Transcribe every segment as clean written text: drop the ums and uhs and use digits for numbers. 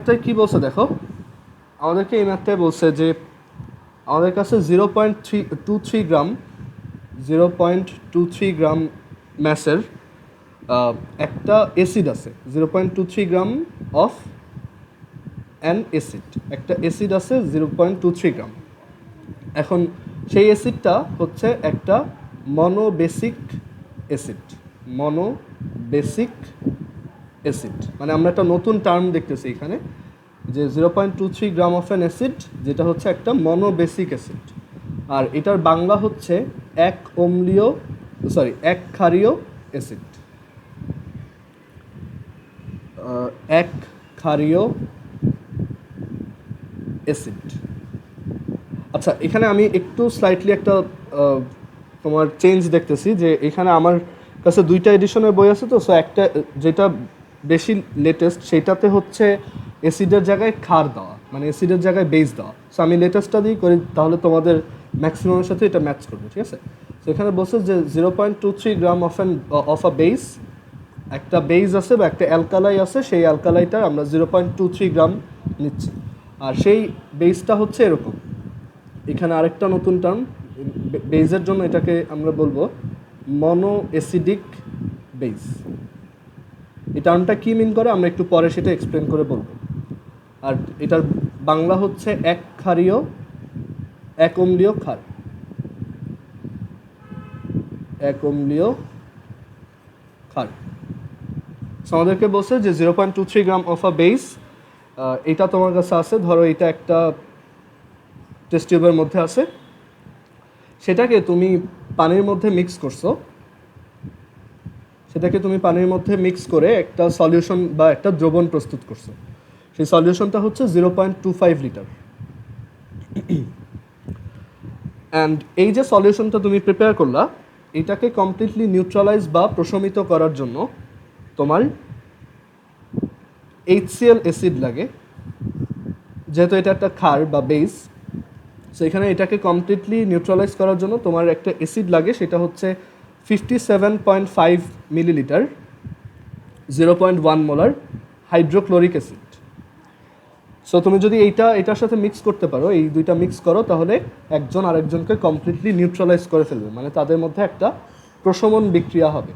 ম্যাথটায় কী বলছে দেখো, আমাদেরকে এই ম্যাথটায় বলছে যে আমাদের কাছে 0.23 গ্রাম ম্যাসের একটা অ্যাসিড আছে, 0.23 গ্রাম অফ অ্যান অ্যাসিড, একটা অ্যাসিড আছে 0.23 গ্রাম। এখন সেই অ্যাসিডটা হচ্ছে একটা মনোবেসিক অ্যাসিড। মনোবেসিক অ্যাসিড মানে আমরা একটা নতুন টার্ম দেখতেছি এখানে, যে 0.23 গ্রাম অফ অ্যান অ্যাসিড, যেটা হচ্ছে একটা মনোবেসিক অ্যাসিড। আর এটার বাংলা হচ্ছে এক ক্ষারীয় অ্যাসিড। এক ক্ষারীয় অ্যাসিড। আচ্ছা, এখানে আমি একটু স্লাইটলি একটা তোমার চেঞ্জ দেখতেছি, যে এখানে আমার কাছে দুইটা এডিশনের বই আছে, তো সো একটা যেটা বেশি লেটেস্ট সেটাতে হচ্ছে অ্যাসিডের জায়গায় ক্ষার দেওয়া, মানে অ্যাসিডের জায়গায় বেস দেওয়া। সো আমি লেটেস্টটা দিয়ে করি, তাহলে তোমাদের ম্যাক্সিমামের সাথে এটা ম্যাচ করবে, ঠিক আছে? তো এখানে বলছে যে 0.23 গ্রাম অফ আ বেস, একটা বেস আছে বা একটা অ্যালকালাই আছে, সেই অ্যালকালাইটা আমরা 0.23 গ্রাম নিচ্ছি। আর সেই বেসটা হচ্ছে এরকম। এখানে আরেকটা নতুন টার্ম বেজের জন্য, এটাকে আমরা বলবো মনো অ্যাসিডিক বেস। এই টার্মটা কী মিন করে আমরা একটু পরে সেটা এক্সপ্লেন করে বলবো। আর এটার বাংলা হচ্ছে এক অম্লীয় ক্ষার। এক অম্লীয় ক্ষার। আমাদেরকে বলছে যে 0.23 গ্রাম অফ আ বেস, এটা তোমার কাছে আছে, ধরো এটা একটা টেস্ট টিউবের মধ্যে আছে, সেটাকে তুমি পানির মধ্যে মিক্স করে একটা সলিউশন বা একটা দ্রবণ প্রস্তুত করছো। সেই সলিউশনটা হচ্ছে 0.25 লিটার। অ্যান্ড এই যে সলিউশনটা তুমি প্রিপেয়ার করলা, এটাকে কমপ্লিটলি নিউট্রালাইজ বা প্রশমিত করার জন্য তোমার HCl অ্যাসিড লাগে, যেহেতু এটা একটা ক্ষার বা বেস। সো এখানে এটাকে কমপ্লিটলি নিউট্রালাইজ করার জন্য তোমার একটা অ্যাসিড লাগে, সেটা হচ্ছে 57.5 millilitre 0.1 molar hydrochloric acid. So তুমি যদি এটার সাথে মিক্স করতে পারো, এই দুইটা মিক্স করো, তাহলে একজন আরেকজনকে কমপ্লিটলি নিউট্রালাইজ করে ফেলবে, মানে তাদের মধ্যে একটা প্রশমন বিক্রিয়া হবে।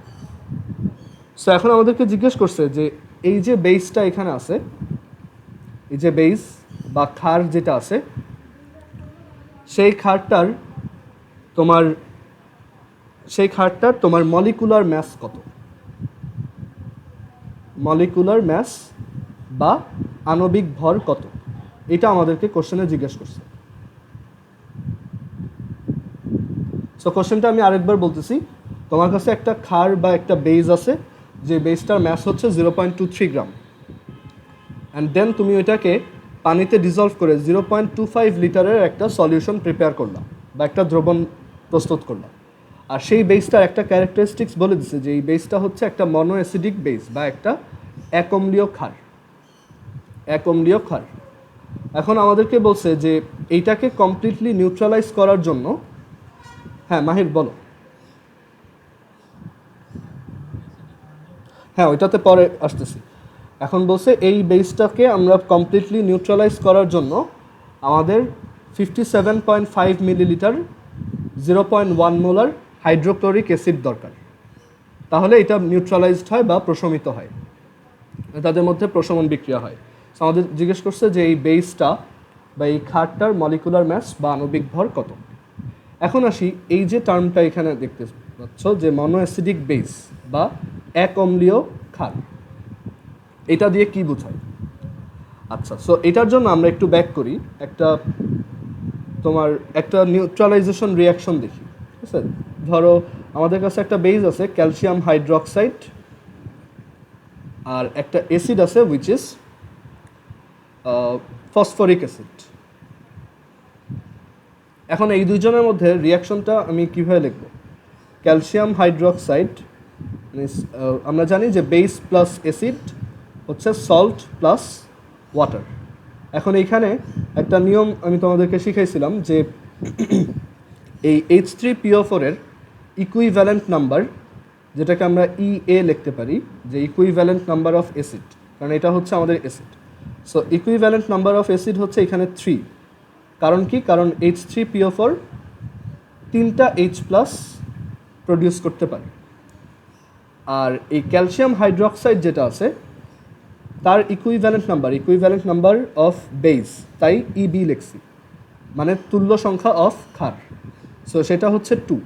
সো এখন আমাদেরকে জিজ্ঞেস করছে যে এই যে বেসটা এখানে আছে, এই যে বেস বা ক্ষার যেটা আছে, সেই ক্ষারটার তোমার মলিকুলার ম্যাস কত? মলিকুলার ম্যাস বা আণবিক ভর কত? এটা আমাদেরকে কোশ্চেনে জিজ্ঞেস করছে। সো কোশ্চেনটা আমি আরেকবার বলতেছি, তোমার কাছে একটা ক্ষার বা একটা বেস আছে, যে বেসটার ম্যাস হচ্ছে 0.23 গ্রাম, অ্যান্ড দেন তুমি ওইটাকে পানিতে ডিজলভ করে 0.25 লিটারের একটা সলিউশন প্রিপেয়ার করলাম বা একটা দ্রবণ প্রস্তুত করলাম। আর সেই বেসটার একটা ক্যারেক্টারিস্টিক্স বলে দিচ্ছে যে এই বেসটা হচ্ছে একটা মনো অ্যাসিডিক বেস বা একটা এক অম্লীয় ক্ষার। এখন আমাদেরকে বলছে যে এইটাকে কমপ্লিটলি নিউট্রালাইজ করার জন্য, হ্যাঁ মাহির বলো। হ্যাঁ, ওইটাতে পরে আসতেছি। এখন বলছে এই বেসটাকে আমরা কমপ্লিটলি নিউট্রালাইজ করার জন্য আমাদের 57.5 মিলিলিটার 0.1 মোলার হাইড্রোক্লোরিক অ্যাসিড দরকার, তাহলে এটা নিউট্রালাইজড হয় বা প্রশমিত হয়, তাদের মধ্যে প্রশমন বিক্রিয়া হয়। আমাদের জিজ্ঞেস করছে যে এই বেসটা বা এই ক্ষারটার মলিকুলার ম্যাস বা আণবিক ভর কত। এখন আসি, এই যে টার্মটা এখানে দেখতে পাচ্ছ যে মনো অ্যাসিডিক বেস বা এক অম্লীয় ক্ষার, এটা দিয়ে কি বোঝায়? আচ্ছা, সো এটার জন্য আমরা একটু ব্যাক করি, একটা নিউট্রালাইজেশন রিয়াকশন দেখি, ঠিক আছে? ধরো আমাদের কাছে একটা বেস আছে ক্যালসিয়াম হাইড্রোক্সাইড, আর একটা অ্যাসিড আছে উইচ ইজ ফসফরিক অ্যাসিড। এখন এই দুইজনের মধ্যে রিয়াকশনটা আমি কীভাবে লিখব? ক্যালসিয়াম হাইড্রোক্সাইড, আমরা জানি যে বেস প্লাস অ্যাসিড হচ্ছে সল্ট প্লাস ওয়াটার। এখন এইখানে একটা নিয়ম আমি তোমাদেরকে শিখাইছিলাম যে এই H3PO4 এর ইকুইভ্যালেন্ট নাম্বার, যেটাকে আমরা EA লিখতে পারি, যে ইকুইভ্যালেন্ট নাম্বার অফ অ্যাসিড, কারণ এটা হচ্ছে আমাদের acid. So equivalent number of acid হচ্ছে এখানে 3। কারণ কি? কারণ H3PO4 3টা H প্লাস প্রডিউস করতে পারে। আর এই ক্যালসিয়াম হাইড্রোক্সাইড যেটা আছে তার ইকুইভ্যালেন্ট নাম্বার অফ বেস, তাই ইবি লিখছি, মানে তুল্য সংখ্যা অফ ক্ষার। সো সেটা হচ্ছে 2।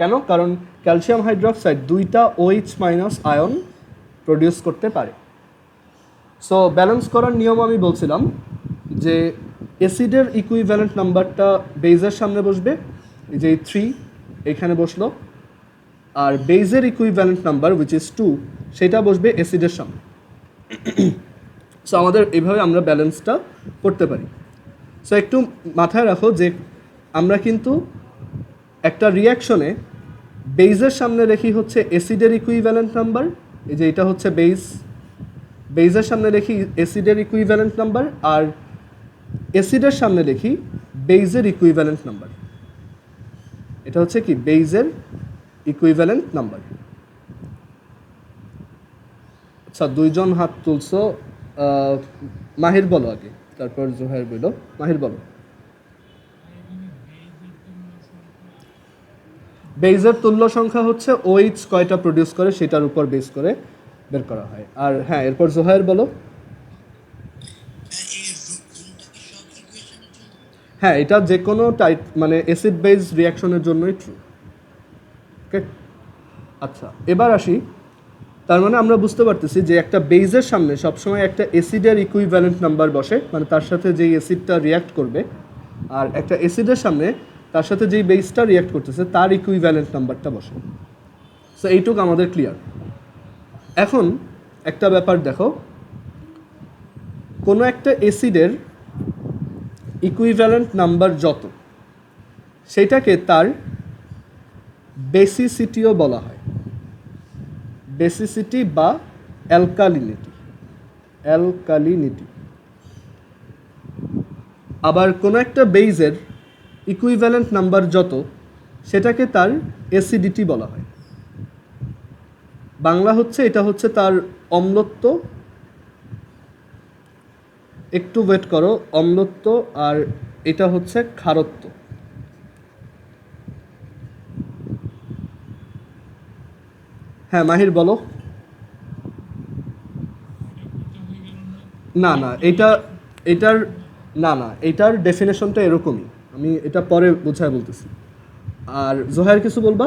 কেন? কারণ ক্যালসিয়াম হাইড্রোক্সাইড 2টা OH মাইনাস আয়ন প্রডিউস করতে পারে। সো ব্যালেন্স করার নিয়ম আমি বলছিলাম যে অ্যাসিডের ইকুইভ্যালেন্ট নাম্বারটা বেজের সামনে বসবে, এই যে 3 এখানে বসলো, আর বেজের ইকুইভ্যালেন্ট নাম্বার উইচ ইজ 2 সেটা বসবে অ্যাসিডের সামনে। সো আমাদের এইভাবে আমরা ব্যালেন্সটা করতে পারি। সো একটু মাথায় রাখো যে আমরা কিন্তু একটা রিয়াকশনে বেজের সামনে রেখি হচ্ছে অ্যাসিডের ইকুইভ্যালেন্ট নাম্বার, এই যে এটা হচ্ছে বেজের সামনে রেখি অ্যাসিডের ইকুইভ্যালেন্ট নাম্বার, আর অ্যাসিডের সামনে রেখি বেজের ইকুইভ্যালেন্ট নাম্বার। এটা হচ্ছে কি বেজের ইকুইভ্যালেন্ট নাম্বার। আচ্ছা, দুইজন হাত তুলছো, মাহির বলো আগে, তারপর জোহার বলো। মাহির বলো। বেজের তুল্য সংখ্যা হচ্ছে OH কয়টা প্রডিউস করে সেটার উপর বেস করে বের করা হয়। আর হ্যাঁ, এরপর জোহার বলো। হ্যাঁ, এটা যে কোনো টাইপ মানে অ্যাসিড বেস রিয়াকশনের জন্যই ট্রু। ওকে, আচ্ছা এবার আসি। তার মানে আমরা বুঝতে পারতেছি যে একটা বেজের সামনে সবসময় একটা অ্যাসিডের ইকুইভ্যালেন্ট নাম্বার বসে, মানে তার সাথে যেই অ্যাসিডটা রিয়াক্ট করবে, আর একটা অ্যাসিডের সামনে তার সাথে যেই বেসটা রিয়াক্ট করতেছে তার ইকুইভ্যালেন্ট নাম্বারটা বসে। সো এইটুক আমাদের ক্লিয়ার। এখন একটা ব্যাপার দেখো, কোনো একটা অ্যাসিডের ইকুইভ্যালেন্ট নাম্বার যত, সেটাকে তার বেসিসিটিও বলা হয়। বেসিসিটি বা অ্যালকালিনিটি। আবার কোনো একটা বেইজের ইকুইভ্যালেন্ট নাম্বার যত, সেটাকে তার অ্যাসিডিটি বলা হয়। বাংলা হচ্ছে এটা হচ্ছে তার অম্লত্ব, একটু ওয়েট করো, অম্লত্ব, আর এটা হচ্ছে ক্ষারত্ব। হ্যাঁ মাহির বলো। না না, এটার ডেফিনেশনটা এরকমই, আমি এটা পরে বোঝায় বলতেছি। আর জোহার কিছু বলবা?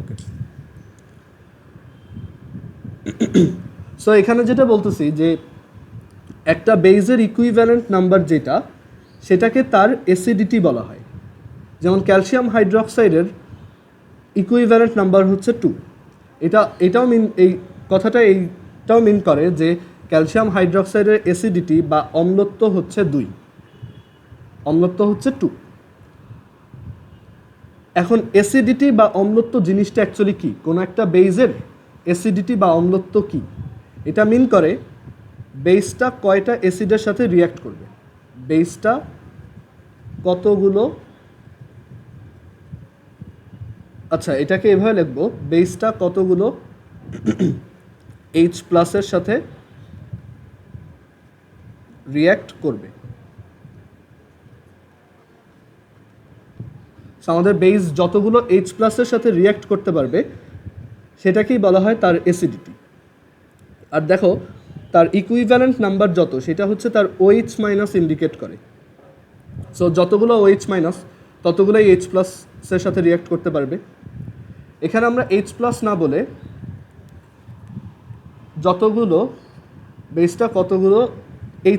ওকে, সো এখানে যেটা বলতেছি যে একটা বেজের ইকুইভ্যালেন্ট নাম্বার যেটা, সেটাকে তার অ্যাসিডিটি বলা হয়। যেমন ক্যালসিয়াম হাইড্রোক্সাইডের ইকুইভ্যালেন্ট নাম্বার হচ্ছে 2। এটাও এই কথাটা এইটাও মিন করে যে ক্যালসিয়াম হাইড্রোক্সাইডের অ্যাসিডিটি বা অম্লত্ব হচ্ছে 2, অম্লত্ব হচ্ছে 2। এখন অ্যাসিডিটি বা অম্লত্ব জিনিসটা অ্যাকচুয়ালি কী? কোনো একটা বেজের অ্যাসিডিটি বা অম্লত্ব কী? এটা মিন করে বেসটা কয়টা অ্যাসিডের সাথে রিয়্যাক্ট করবে, বেসটা কতগুলো, আচ্ছা এটাকে এভাবে লিখবো, বেসটা কতগুলো H প্লাসের সাথে রিয়্যাক্ট করবে। আমাদের বেস যতগুলো H প্লাসের সাথে রিয়্যাক্ট করতে পারবে সেটাকেই বলা হয় তার অ্যাসিডিটি। আর দেখো তার ইকুইভ্যালেন্ট নাম্বার যত, সেটা হচ্ছে তার OH মাইনাস ইন্ডিকেট করে। সো যতগুলো OH মাইনাস ততগুলোই H প্লাসের সাথে রিয়্যাক্ট করতে পারবে। এখানে আমরা H প্লাস না বলে যতগুলো বেসটা কতগুলো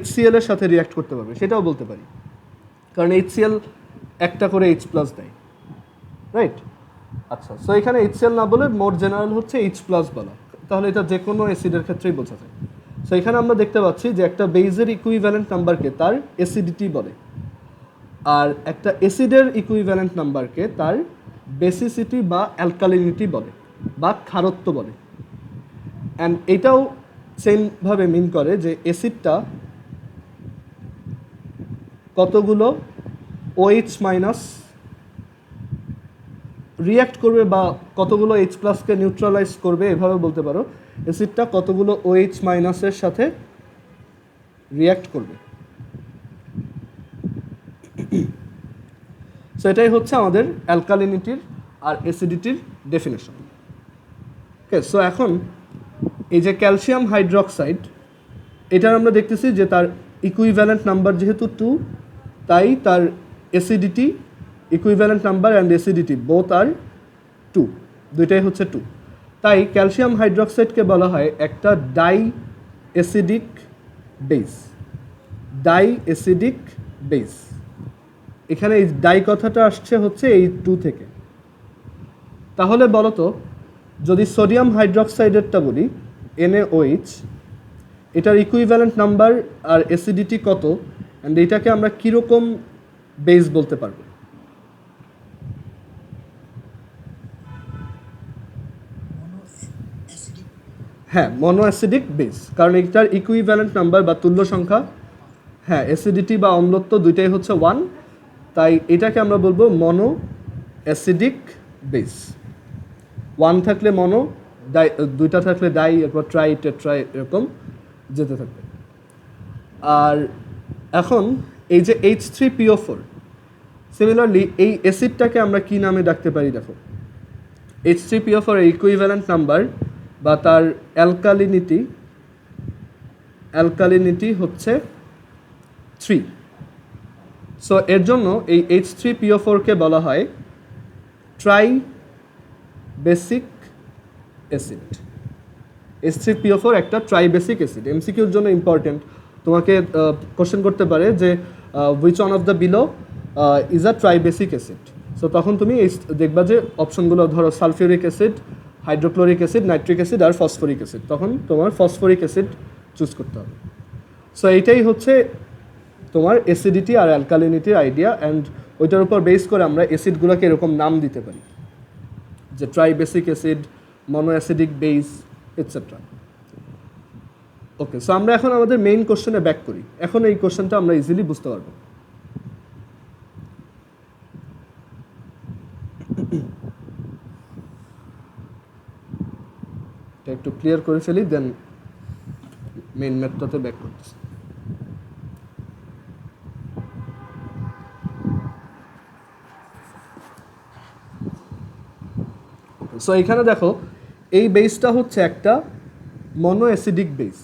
HCl এর সাথে রিয়্যাক্ট করতে পারবে সেটাও বলতে পারি, কারণ HCl একটা করে H প্লাস দেয়, রাইট? আচ্ছা, সো এখানে HCl না বলে মোর জেনারেল হচ্ছে H প্লাস বলা, তাহলে এটা যে কোনো অ্যাসিডের ক্ষেত্রেই বোঝা যায়। সো এখানে আমরা দেখতে পাচ্ছি যে একটা বেজের ইকুইভ্যালেন্ট নাম্বারকে তার অ্যাসিডিটি বলে, আর একটা অ্যাসিডের ইকুইভ্যালেন্ট নাম্বারকে তার বেসিসিটি বা অ্যালকালিনিটি বলে বা ক্ষারত্ব বলে। অ্যান্ড এটাও সেমভাবে মিন করে যে অ্যাসিডটা কতগুলো OH মাইনাস রিয়্যাক্ট করবে বা কতগুলো H প্লাসকে নিউট্রালাইজ করবে, এভাবে বলতে পারো। অ্যাসিডটা কতগুলো OH মাইনাসের সাথে রিঅ্যাক্ট করবে। সো এটাই হচ্ছে আমাদের অ্যালকালিনিটির আর অ্যাসিডিটির ডেফিনেশন। ওকে, সো এখন এই যে ক্যালসিয়াম হাইড্রোক্সাইড, এটার আমরা দেখতেছি যে তার ইকুইভ্যালেন্ট নাম্বার যেহেতু 2, তাই তার acidity equivalent number and acidity both are 2, দুইটাই হচ্ছে 2। তাই ক্যালসিয়াম হাইড্রোক্সাইডকে বলা হয় একটা die acidic base. Die acidic base, এখানে এই ডাই কথাটা আসছে হচ্ছে এই 2 থেকে। তাহলে বলো তো, যদি সোডিয়াম হাইড্রোক্সাইডেরটা বলি NaOH, এটার ইকুইভ্যালেন্ট নাম্বার আর অ্যাসিডিটি কত, অ্যান্ড এটাকে আমরা কীরকম বেস বলতে পারবো? হ্যাঁ, মনো অ্যাসিডিক বেস, কারণ এটার ইকুইভ্যালেন্ট নাম্বার বা তুল্য সংখ্যা, হ্যাঁ, অ্যাসিডিটি বা অম্লত্ব দুইটাই হচ্ছে 1, তাই এটাকে আমরা বলবো মনো অ্যাসিডিক বেস। 1 থাকলে মনো, দুইটা থাকলে ডাই, এরপর ট্রাই, টেট্রাই, এরকম যেতে থাকবে। আর এখন এই যে H3PO4, সিমিলারলি এই অ্যাসিডটাকে আমরা কি নামে ডাকতে পারি? দেখো, H3PO4 এর ইকুইভ্যালেন্ট নাম্বার বা তার অ্যালকালিনিটি হচ্ছে 3। সো এর জন্য এই H3PO4কে বলা হয় ট্রাই বেসিক অ্যাসিড। H3PO4 একটা ট্রাইবেসিক অ্যাসিড। MCQর জন্য ইম্পর্টেন্ট, তোমাকে কোশ্চেন করতে পারে যে which one of the below is a tribasic acid. So তখন তুমি দেখবা যে অপশনগুলো ধরো sulphuric acid, hydrochloric acid, nitric acid আর ফসফরিক অ্যাসিড, তখন তোমার ফসফরিক অ্যাসিড চুজ করতে হবে। সো এইটাই হচ্ছে তোমার অ্যাসিডিটি আর অ্যালকালিনিটির আইডিয়া, অ্যান্ড ওইটার উপর বেস করে আমরা অ্যাসিডগুলোকে এরকম নাম দিতে পারি যে ট্রাইবেসিক অ্যাসিড, মনো অ্যাসিডিক বেস, এটসেট্রা। ওকে, সো আমরা এখন আমাদের মেইন কোশ্চেনে ব্যাক করি। এখন এই কোশ্চেনটা আমরা ইজিলি বুঝতে পারবো। এটা একটু ক্লিয়ার করে ফেলি, দেন মেইন ম্যাথটাতে ব্যাক করতেছি। সো এখানে দেখো, এই বেসটা হচ্ছে একটা মনো অ্যাসিডিক বেস।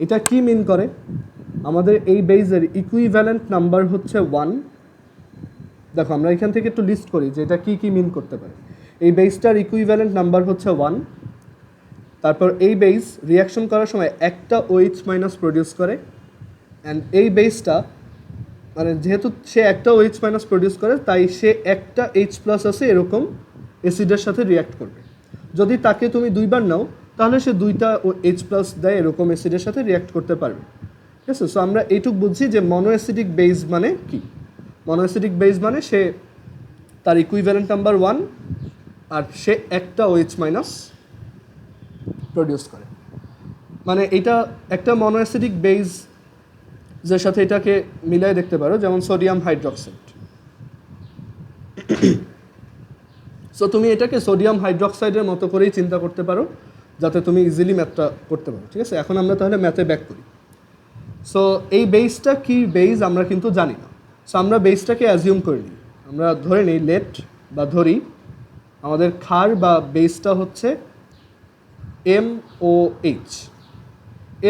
এটা কি মিন করে? আমাদের এই বেসের ইকুইভ্যালেন্ট নাম্বার হচ্ছে 1। দেখো, আমরা এখান থেকে একটু লিস্ট করি যে এটা কি কি মিন করতে পারে। এই বেসটার ইকুইভ্যালেন্ট নাম্বার হচ্ছে 1। তারপর এই বেস রিয়াকশন করার সময় একটা OH মাইনাস প্রডিউস করে, অ্যান্ড এই বেসটা মানে যেহেতু সে একটা OH মাইনাস প্রডিউস করে, তাই সে একটা H প্লাস আছে এরকম অ্যাসিডের সাথে রিয়াক্ট করবে। যদি তাকে তুমি 2বার নাও, তাহলে সে 2টা H প্লাস দেয় এরকম অ্যাসিডের সাথে রিয়াক্ট করতে পারবে। ঠিক আছে? সো আমরা এইটুক বুঝছি যে মনো অ্যাসিডিক বেস মানে কি। মনো অ্যাসিডিক বেস মানে সে তার ইকুইভ্যালেন্ট নাম্বার 1 আর সে একটা OH মাইনাস প্রডিউস করে। মানে এটা একটা মনো অ্যাসিডিক বেস যার সাথে এটাকে মিলাই দেখতে পারো, যেমন সোডিয়াম হাইড্রোক্সাইড। সো তুমি এটাকে সোডিয়াম হাইড্রোক্সাইডের মতো করেই চিন্তা করতে পারো, যাতে তুমি ইজিলি ম্যাথটা করতে পারো। ঠিক আছে? এখন আমরা তাহলে ম্যাথে ব্যাক করি। সো এই বেসটা কি বেস আমরা কিন্তু জানি না। সো আমরা বেসটাকে অ্যাজিউম করে নিই, আমরা ধরে নিই ধরি আমাদের ক্ষার বা বেসটা হচ্ছে MOH।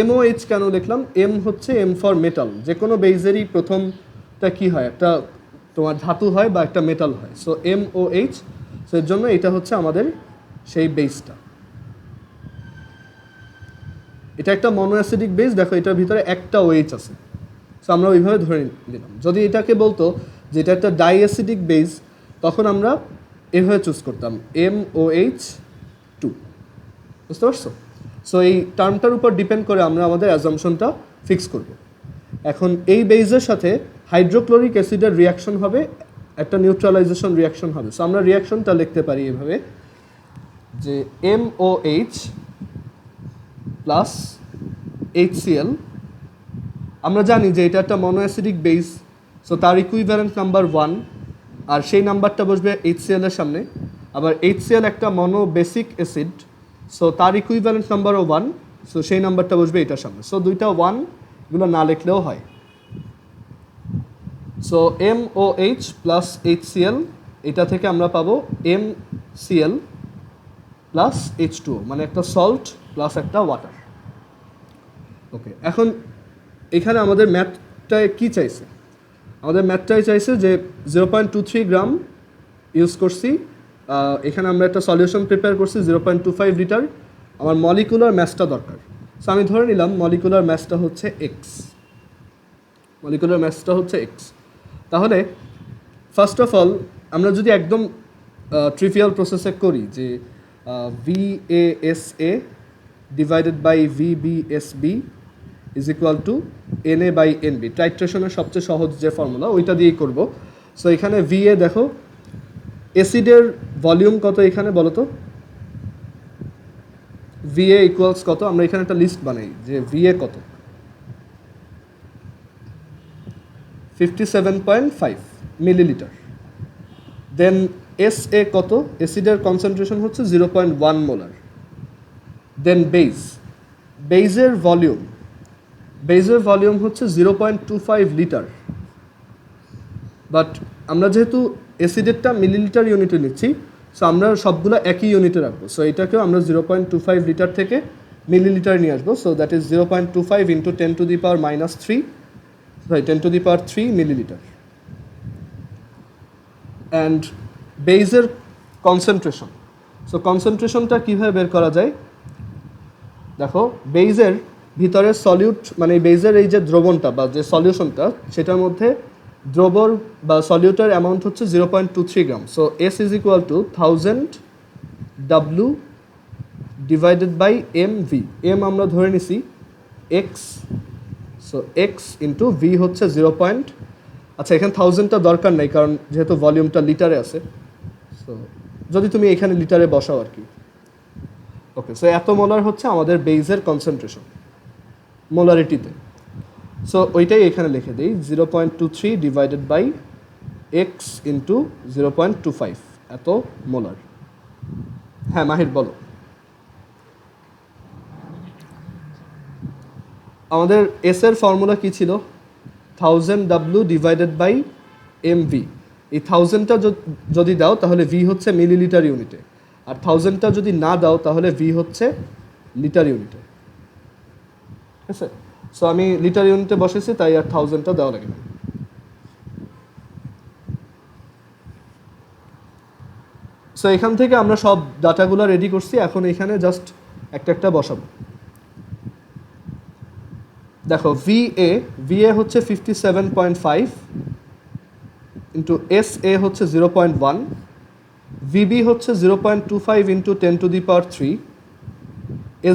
MOH কেন লিখলাম? M হচ্ছে M ফর মেটাল। যে কোনো বেসেরই প্রথমটা কি হয়? একটা তোমার ধাতু হয় বা একটা মেটাল হয়। সো MOH, সো এর জন্য এটা হচ্ছে আমাদের সেই বেসটা। এটা একটা মনো অ্যাসিডিক বেস। দেখো, এটার ভিতরে একটা OH আছে। সো আমরা ওইভাবে ধরে নিলাম। যদি এটাকে বলতো যে এটা একটা ডাই অ্যাসিডিক বেস, তখন আমরা এভাবে চুজ করতাম MOH2। বুঝতে পারছো? সো এই টার্মটার উপর ডিপেন্ড করে আমরা আমাদের অ্যাজাম্পশনটা ফিক্স করব। এখন এই বেসের সাথে হাইড্রোক্লোরিক অ্যাসিডের রিয়াকশন হবে, একটা নিউট্রালাইজেশন রিয়াকশন হবে। সো আমরা রিয়াকশনটা লিখতে পারি এভাবে যে MOH প্লাস HCl। আমরা জানি যে এটা একটা মনো অ্যাসিডিক বেস, সো তার ইকুইভ্যালেন্ট নাম্বার 1, আর সেই নাম্বারটা বসবে HCl এর সামনে। আবার HCl একটা মনো বেসিক অ্যাসিড, সো তার ইকুইভ্যালেন্ট নাম্বারও 1, সো সেই নাম্বারটা বসবে এটার সামনে। সো দুইটা 1 না লিখলেও হয়। সো MOH প্লাস HCl, এটা থেকে আমরা পাবো MCl প্লাস H2O, মানে একটা সল্ট প্লাস একটা ওয়াটার। ওকে, এখন এখানে আমাদের ম্যাথটায় কি চাইছে? আমাদের ম্যাথটাই চাইছে যে 0.23 গ্রাম ইউজ করছি, এখানে আমরা একটা সলিউশন প্রিপেয়ার করছি 0.25 লিটার, আমার মলিকুলার ম্যাসটা দরকার। সো আমি ধরে নিলাম মলিকুলার ম্যাসটা হচ্ছে x। তাহলে ফার্স্ট অফ অল আমরা যদি একদম ট্রিভিয়াল প্রসেসে করি যে VASA divided by VBSB is equal to NA by NB, টাইট্রেশনের সবচেয়ে সহজ যে ফর্মুলা ওইটা দিয়েই করব। সো এখানে VA দেখো, অ্যাসিডের ভলিউম কত এখানে বলো তো? VA ইকুয়ালস কত? আমরা এখানে একটা লিস্ট বানাই যে VA কত, 57.5 মিলিলিটার। দেন SA কত? অ্যাসিডের কনসেন্ট্রেশন হচ্ছে 0.1 মোলার। দেন বেজের ভলিউম হচ্ছে 0.25 লিটার, বাট আমরা যেহেতু অ্যাসিডেরটা মিলিলিটার ইউনিটে নিচ্ছি, সো আমরা সবগুলো একই ইউনিটে রাখবো। সো এটাকেও আমরা 0.25 লিটার থেকে মিলিলিটার নিয়ে আসবো। So that is 0.25 into 10⁻³ millilitre. And বেজের কনসেন্ট্রেশন, সো কনসেন্ট্রেশনটা কীভাবে বের করা যায়? দেখো, বেজের ভিতরে সলিউট, মানে বেজের এই যে দ্রবণটা বা যে সলিউশনটা, সেটার মধ্যে দ্রবর বা সলিউটার অ্যামাউন্ট হচ্ছে 0.23 gram. So S is equal to 1000 W divided by MV। M আমরা ধরে নিছি X, so X into V হচ্ছে 0. আচ্ছা, এখানে 1000টা দরকার নাই কারণ যেহেতু ভলিউমটা লিটারে আছে, সো যদি তুমি এখানে লিটারে বসাও আর কি। ওকে, সো এত মোলার হচ্ছে আমাদের বেজের কনসেন্ট্রেশন মোলারিটিতে। সো ওইটাই এখানে লিখে দিই, 0.23 ডিভাইডেড বাই X ইন্টু 0.25, এত মোলার। হ্যাঁ মাহির বলো। আমাদের এস এর ফর্মুলা কি ছিল? 1000 W ডিভাইডেড বাই MV। এই 1000টা যদি দাও তাহলে V হচ্ছে মিলিলিটার ইউনিটে, আর 1000টা যদি না দাও তাহলে V হচ্ছে লিটার ইউনিটে। ঠিক আছে, সো আমি লিটার ইউনিটে বসেছি, তাই আর 1000টা দেওয়া লাগে না। সো এখান থেকে আমরা সব ডাটাগুলো রেডি করছি, এখন এখানে জাস্ট একটা একটা বসাবো। দেখো, VA হচ্ছে 57.5 ইন্টু SA হচ্ছে 0.1, VB হচ্ছে 0.25 ইন্টু 10⁻³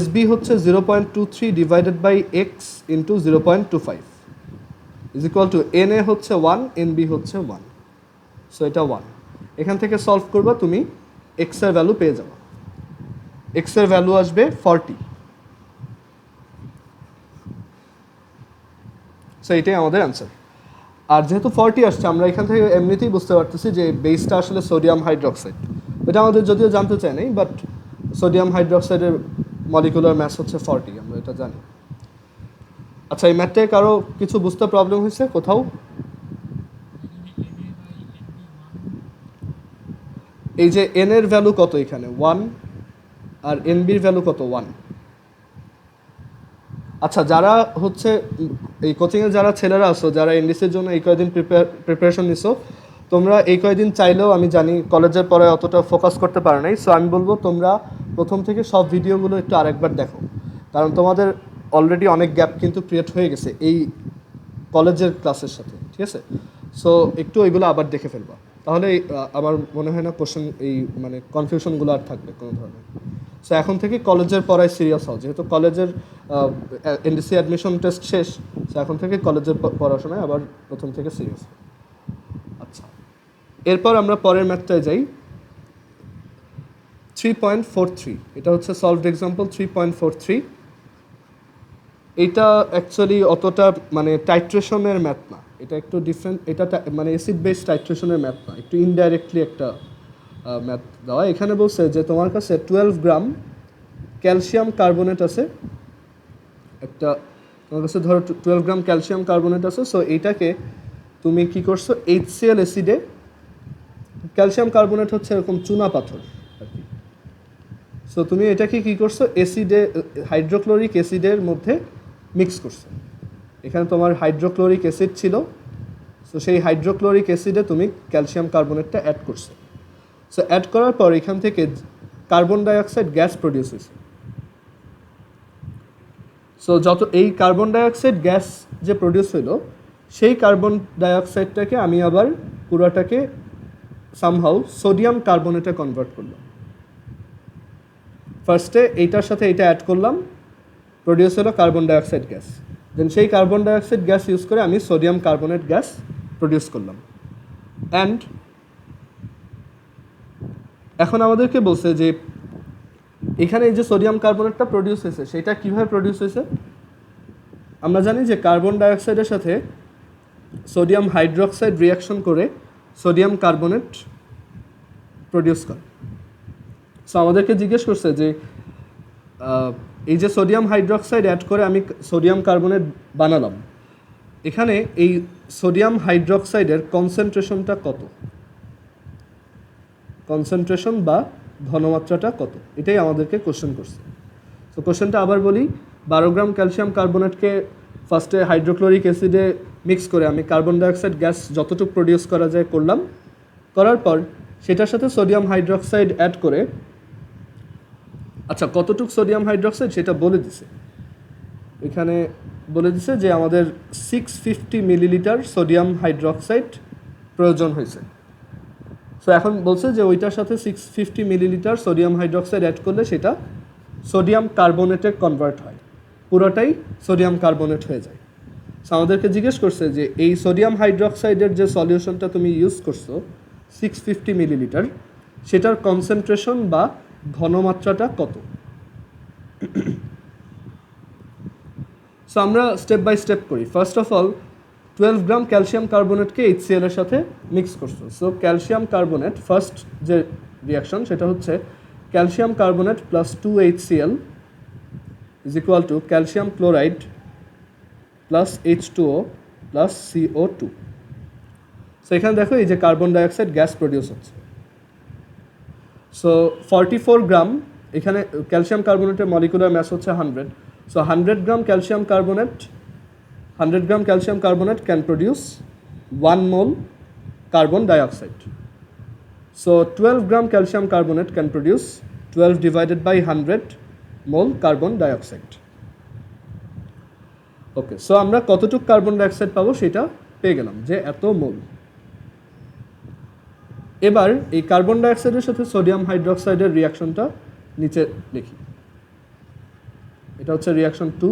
SB হচ্ছে 0.23 divided by X into 0.25 is equal to NA হচ্ছে 1, NB হচ্ছে 1। সো এটা 1। এখান থেকে সলভ করবা, তুমি X এর ভ্যালু পেয়ে যাবে। X এর ভ্যালু আসবে 40। সো এটাই আমাদের অ্যান্সার। আর যেহেতু 40 আসছে, আমরা এখান থেকে এমনিতেই বুঝতে পারতেছি যে বেসটা আসলে সোডিয়াম হাইড্রোক্সাইড। এটা আমাদের যদিও জানতে চাই নাই, বাট সোডিয়াম হাইড্রোক্সাইডের মলিকুলার ম্যাস হচ্ছে 40, আমরা এটা জানি। আচ্ছা, এই ম্যাথটায় কারো কিছু বুঝতে প্রবলেম হয়েছে কোথাও? এই যে এন এর ভ্যালু কত এখানে 1, আর এনবির ভ্যালু কত 1। আচ্ছা, যারা হচ্ছে এই কোচিংয়ে যারা ছেলেরা আসো, যারা এনডিসির জন্য এই কয়েকদিন প্রিপারেশন নিছো, তোমরা এই কয়েকদিন চাইলেও আমি জানি কলেজের পরে অতটা ফোকাস করতে পারো নাই। সো আমি বলবো তোমরা প্রথম থেকে সব ভিডিওগুলো একটু আরেকবার দেখো, কারণ তোমাদের অলরেডি অনেক গ্যাপ কিন্তু ক্রিয়েট হয়ে গেছে এই কলেজের ক্লাসের সাথে। ঠিক আছে, সো একটু ওইগুলো আবার দেখে ফেলবা, তাহলে আমার মনে হয় না কোশ্চেন এই মানে কনফিউশনগুলো আর থাকবে কোনো ধরনের। সো এখন থেকে কলেজের পড়ায় সিরিয়াস হও, যেহেতু কলেজের এনডিসি অ্যাডমিশন টেস্ট শেষ, সো এখন থেকে কলেজের পড়াশোনায় আবার প্রথম থেকে সিরিয়াস। আচ্ছা, এরপর আমরা পরের ম্যাথটায় যাই। 3.43, এটা হচ্ছে সলভড এক্সাম্পল 3.43। এইটা অ্যাকচুয়ালি অতটা মানে টাইট্রেশনের ম্যাথ না, এটা একটু ডিফারেন্ট। এটা মানে অ্যাসিড বেস টাইট্রেশনের ম্যাথ না, একটু ইনডাইরেক্টলি একটা ম্যাথ দেওয়া। এখানে বলছে যে তোমার কাছে 12 গ্রাম ক্যালসিয়াম কার্বনেট আছে একটা, তোমার কাছে ধরো 12 গ্রাম ক্যালসিয়াম কার্বনেট আছে। সো এইটাকে তুমি কি করছো, HCl অ্যাসিডে, ক্যালসিয়াম কার্বনেট হচ্ছে এরকম চুনা পাথর আর কি। সো তুমি এটাকে কি করছো, অ্যাসিডে, হাইড্রোক্লোরিক অ্যাসিডের মধ্যে মিক্স করছো। এখানে তোমার হাইড্রোক্লোরিক অ্যাসিড ছিল, সো সেই হাইড্রোক্লোরিক অ্যাসিডে তুমি ক্যালসিয়াম কার্বনেটটা অ্যাড করছো। সো অ্যাড করার পর এখান থেকে কার্বন ডাইঅক্সাইড গ্যাস প্রডিউস হয়েছে। সো যত এই কার্বন ডাইঅক্সাইড গ্যাস যে প্রডিউস হইলো, সেই কার্বন ডাইঅক্সাইডটাকে আমি আবার পুরাটাকে সামহাউ সোডিয়াম কার্বনেটে কনভার্ট করলাম। ফার্স্টে এইটার সাথে এইটা অ্যাড করলাম, প্রডিউস হলো কার্বন ডাইঅক্সাইড গ্যাস। দেন সেই কার্বন ডাইঅক্সাইড গ্যাস ইউজ করে আমি সোডিয়াম কার্বনেট গ্যাস প্রডিউস করলাম। অ্যান্ড এখন আমাদেরকে বলছে যে এখানে এই যে সোডিয়াম কার্বনেটটা প্রডিউস হয়েছে, সেটা কীভাবে প্রডিউস হয়েছে? আমরা জানি যে কার্বন ডাইঅক্সাইডের সাথে সোডিয়াম হাইড্রোক্সাইড রিয়াকশন করে সোডিয়াম কার্বনেট প্রডিউস করে। সো আমাদেরকে জিজ্ঞেস করছে যে এই যে সোডিয়াম হাইড্রোক্সাইড অ্যাড করে আমি সোডিয়াম কার্বনেট বানালাম, এখানে এই সোডিয়াম হাইড্রোক্সাইডের কনসেন্ট্রেশনটা কত, কনসেন্ট্রেশন বা ঘনমাত্রাটা কত, এটাই আমাদেরকে কোশ্চেন করছে। তো কোশ্চেনটা আবার বলি, 12 গ্রাম ক্যালসিয়াম কার্বনেটকে ফার্স্টে হাইড্রোক্লোরিক অ্যাসিডে মিক্স করে আমি কার্বন ডাইঅক্সাইড গ্যাস যতটুকু প্রডিউস করা যায় করলাম। করার পর সেটার সাথে সোডিয়াম হাইড্রোক্সাইড অ্যাড করে, আচ্ছা কতটুকু সোডিয়াম হাইড্রোক্সাইড সেটা বলে দিছে, এখানে বলে দিছে যে আমাদের 650 মিলিলিটার সোডিয়াম হাইড্রোক্সাইড প্রয়োজন হয়েছে। সো এখন বলছে যে ওইটার সাথে 650 মিলিলিটার সোডিয়াম হাইড্রোক্সাইড অ্যাড করলে সেটা সোডিয়াম কার্বনেটে কনভার্ট হয়, পুরোটাই সোডিয়াম কার্বনেট হয়ে যায়। সো আমাদেরকে জিজ্ঞেস করছে যে এই সোডিয়াম হাইড্রোক্সাইডের যে সলিউশনটা তুমি ইউজ করছো 650 মিলিলিটার, সেটার কনসেন্ট্রেশন বা ঘনমাত্রাটা কত। সো আমরা স্টেপ বাই স্টেপ করি। First of all 12 gram calcium কার্বনেটকে HCl এর সাথে মিক্স করছো। সো ক্যালসিয়াম কার্বনেট ফার্স্ট যে রিয়াকশন সেটা হচ্ছে calcium carbonate plus 2HCl is equal to calcium chloride plus H2O plus CO2। So এখানে দেখো এই যে কার্বন ডাইঅক্সাইড গ্যাস প্রডিউস হচ্ছে। সো 44 গ্রাম, এখানে ক্যালসিয়াম কার্বনেটের মলিকুলার ম্যাস হচ্ছে 100। So 100 gram calcium carbonate can produce 1 mole carbon dioxide. So 12 gram calcium carbonate can produce 12 divided by 100 mole carbon dioxide. Okay, so আমরা কতটুকু carbon dioxide পাবো সেটা পেয়ে গেলাম যে এত মোল। এবার এই কার্বন ডাইঅক্সাইডের সাথে সোডিয়াম হাইড্রোক্সাইডের রিয়াকশনটা নিচে লিখি। এটা হচ্ছে রিয়াকশন 2।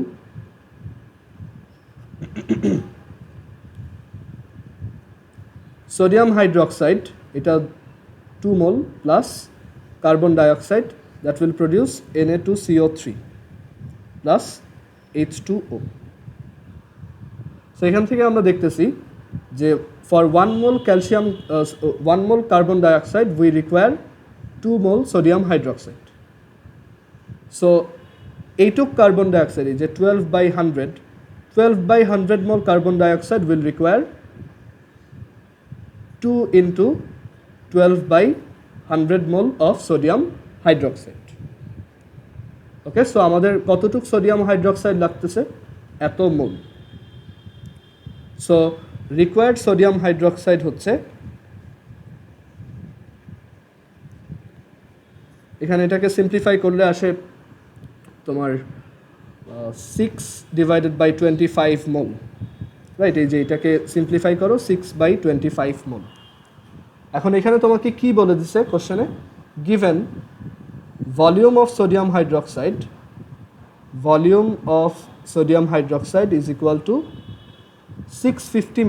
সোডিয়াম হাইড্রোক্সাইড এটা 2 mole plus carbon dioxide, that will produce Na2CO3 plus H2O। So এখান থেকে আমরা দেখতেছি যে for 1 mole carbon dioxide we require 2 mole sodium hydroxide. So এইটুক কার্বন ডাইঅক্সাইড যে 12/100 mole carbon dioxide will require 2 into 12/100 mole of sodium hydroxide. Okay, so আমাদের কতটুক sodium hydroxide লাগতেছে, এত mole. So required sodium hydroxide হচ্ছে, এখানে এটাকে simplify করলে আসে তোমার 6 ডিভাইডেড বাই 25 মোল, রাইট? এই যে এটাকে সিম্পলিফাই করো 6/25 মোল। এখন এখানে তোমাকে কি বলে দিছে কোশ্চেনে, given volume of sodium hydroxide is equal two 650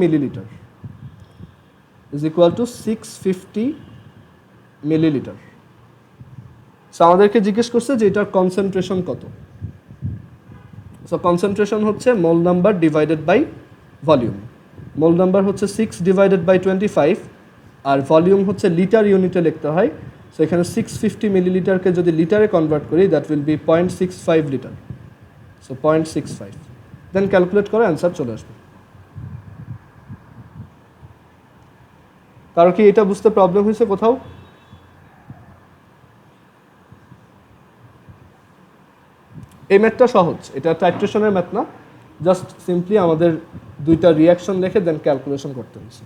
millilitre, so আমাদেরকে জিজ্ঞেস করছে যে এটার কনসেন্ট্রেশন কত। সো কনসেন্ট্রেশন হচ্ছে mole number divided by volume. Mole number হচ্ছে 6 ডিভাইডেড বাই 25 আর ভলিউম হচ্ছে লিটার ইউনিটে লিখতে হয়, সো এখানে 650 মিলিলিটারকে যদি লিটারে কনভার্ট করি that will be 0.65 litre. So 0.65, then calculate করে অ্যান্সার চলে আসবে। কারো কি এটা বুঝতে প্রবলেম হয়েছে কোথাও? এই ম্যাথটা সহজ, এটা টাইট্রেশনের ম্যাথ না, জাস্ট সিম্পলি আমাদের দুইটা রিয়াকশন দেখে দেন ক্যালকুলেশন করতে হয়েছে।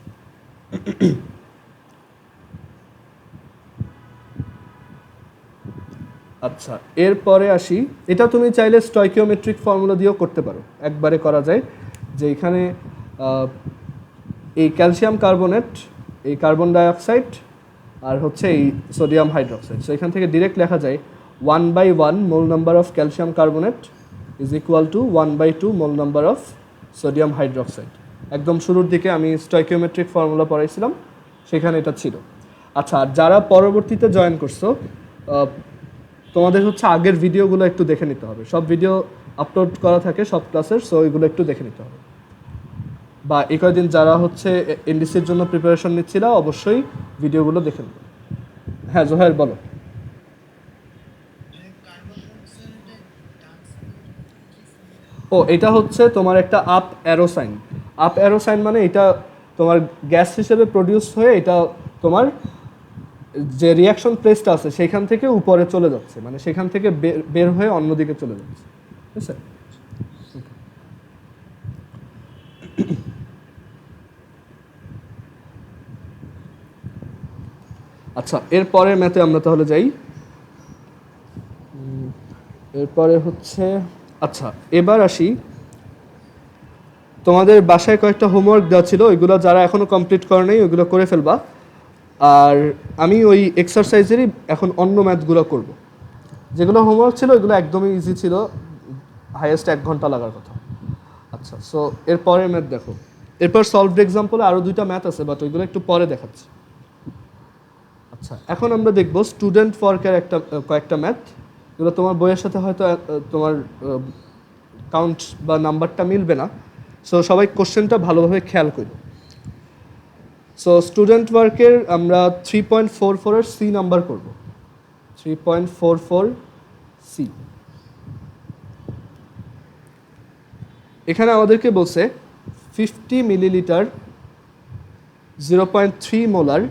আচ্ছা, এরপরে আসি, এটা তুমি চাইলে স্টয়কিওমেট্রিক ফর্মুলা দিয়েও করতে পারো, একবারে করা যায়। যে এখানে এই ক্যালসিয়াম কার্বনেট, এই কার্বন ডাইঅক্সাইড আর হচ্ছে এই সোডিয়াম হাইড্রোক্সাইড, সো এখান থেকে ডিরেক্ট লেখা যায় 1/1 মোল number of calcium carbonate is equal two 1/2 mole number of sodium hydroxide. একদম শুরুর দিকে আমি স্টয়কিওমেট্রিক ফর্মুলা পড়াইছিলাম, সেখানে এটা ছিল। আচ্ছা, আর যারা পরবর্তীতে জয়েন করছো, তোমাদের হচ্ছে আগের ভিডিওগুলো একটু দেখে নিতে হবে, সব ভিডিও আপলোড করা থাকে সব ক্লাসের, সো ওইগুলো একটু দেখে নিতে হবে। বা এই কয়েকদিন যারা হচ্ছে এনডিসির জন্য প্রিপারেশন নিচ্ছিল অবশ্যই ভিডিওগুলো দেখে নেবে। হ্যাঁ জোহের বলো। ও, এটা হচ্ছে তোমার একটা up arrow sign. Up arrow sign মানে এটা তোমার গ্যাস হিসেবে প্রডিউস হয়ে এটা তোমার যে রিয়াকশন প্লেসটা আছে সেখান থেকে উপরে চলে যাচ্ছে, মানে সেখান থেকে বের হয়ে অন্যদিকে চলে যাচ্ছে, ঠিক আছে? আচ্ছা, এরপরের ম্যাথে আমরা তাহলে যাই। এরপরে হচ্ছে, আচ্ছা এবার আসি, তোমাদের বাসায় কয়েকটা হোমওয়ার্ক দেওয়া ছিল, ওইগুলো যারা এখনও কমপ্লিট করে নেই ওইগুলো করে ফেলবা। আর আমি ওই এক্সারসাইজেরই এখন অন্য ম্যাথগুলো করব। যেগুলো হোমওয়ার্ক ছিল ওইগুলো একদমই ইজি ছিল, হাইয়েস্ট 1 ঘন্টা লাগার কথা। আচ্ছা, সো এরপরের ম্যাথ দেখো। এরপর সলভড এক্সাম্পলে আরও 2টা ম্যাথ আছে, বাট ওইগুলো একটু পরে দেখাচ্ছি। আচ্ছা, এখন আমরা দেখব স্টুডেন্ট ওয়ার্কের কয়েকটা ম্যাথ, এগুলো তোমার বইয়ের সাথে হয়তো তোমার কাউন্ট বা নাম্বারটা মিলবে না, সো সবাই কোশ্চেনটা ভালোভাবে খেয়াল করব। সো স্টুডেন্ট ওয়ার্কের আমরা 3.44 সি নাম্বার করব। 3.44 সি। এখানে আমাদেরকে বলছে 50 millilitre 0.3 molar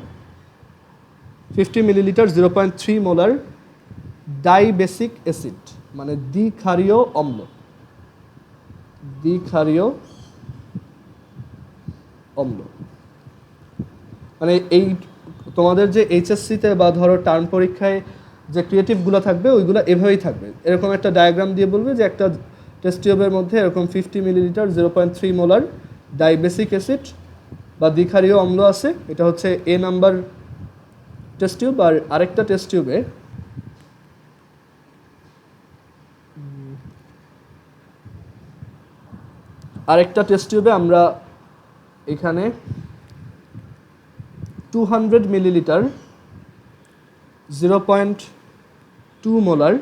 50 millilitre 0.3 molar dibasic acid, মানে দ্বিক্ষারীয় অম্ল। দ্বিক্ষারীয় অম্ল মানে এই তোমাদের যে এইচএসসিতে বা ধরো টার্ম পরীক্ষায় যে ক্রিয়েটিভগুলো থাকবে ওইগুলো এভাবেই থাকবে, এরকম একটা ডায়াগ্রাম দিয়ে বলবে যে একটা টেস্ট টিউবের মধ্যে এরকম 50 মিলিলিটার 0.3 মোলার ডাইবেসিক অ্যাসিড বা দ্বিক্ষারীয় অম্ল আছে, এটা হচ্ছে এ নাম্বার টেস্ট টিউব। আর আরেকটা টেস্ট টিউবে আমরা এখানে 200 মিলিলিটার 0.2 মোলার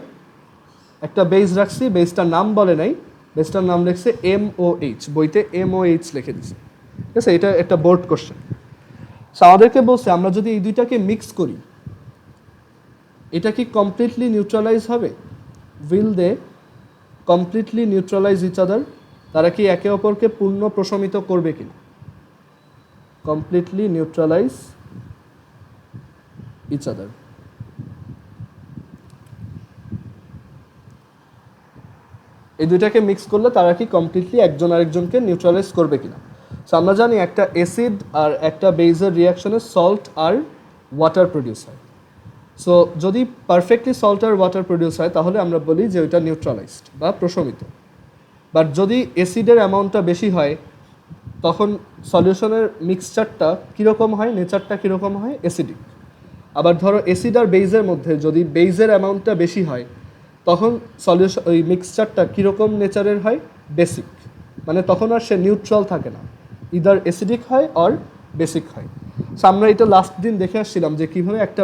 একটা বেস রাখছি, বেসটার নাম বলে নাই, বেসটার নাম লিখছে MOH, বইতে MOH লিখে দিছে, ঠিক আছে? এটা একটা বোর্ড কোশ্চেন। আমাদেরকে বলছে আমরা যদি এই দুইটাকে মিক্স করি এটা কি কমপ্লিটলি নিউট্রালাইজ হবে? Will they completely neutralise each other? তারা কি একে অপরকে পূর্ণ প্রশমিত করবে কিনা? Completely neutralise each other. এই দুইটাকে মিক্স করলে তারা কি কমপ্লিটলি একজন আরেকজনকে নিউট্রালাইজ করবে কিনা? সো আমরা জানি একটা অ্যাসিড আর একটা বেজের রিয়াকশনে সল্ট আর ওয়াটার প্রডিউস হয়। সো যদি পারফেক্টলি সল্ট আর ওয়াটার প্রডিউস হয় তাহলে আমরা বলি যে ওইটা নিউট্রালাইজড বা প্রশমিত। বাট যদি অ্যাসিডের অ্যামাউন্টটা বেশি হয় তখন সলিউশনের মিক্সচারটা কীরকম হয়, নেচারটা কীরকম হয়? অ্যাসিডিক। আবার ধরো অ্যাসিড আর বেইজের মধ্যে যদি বেইজের অ্যামাউন্টটা বেশি হয় তখন সলিউশন ওই মিক্সচারটা কীরকম নেচারের হয়? বেসিক। মানে তখন আর সে নিউট্রাল থাকে না, ইদার অ্যাসিডিক হয় অর বেসিক হয়। সো আমরা এটা লাস্ট দিন দেখে আসছিলাম যে কীভাবে একটা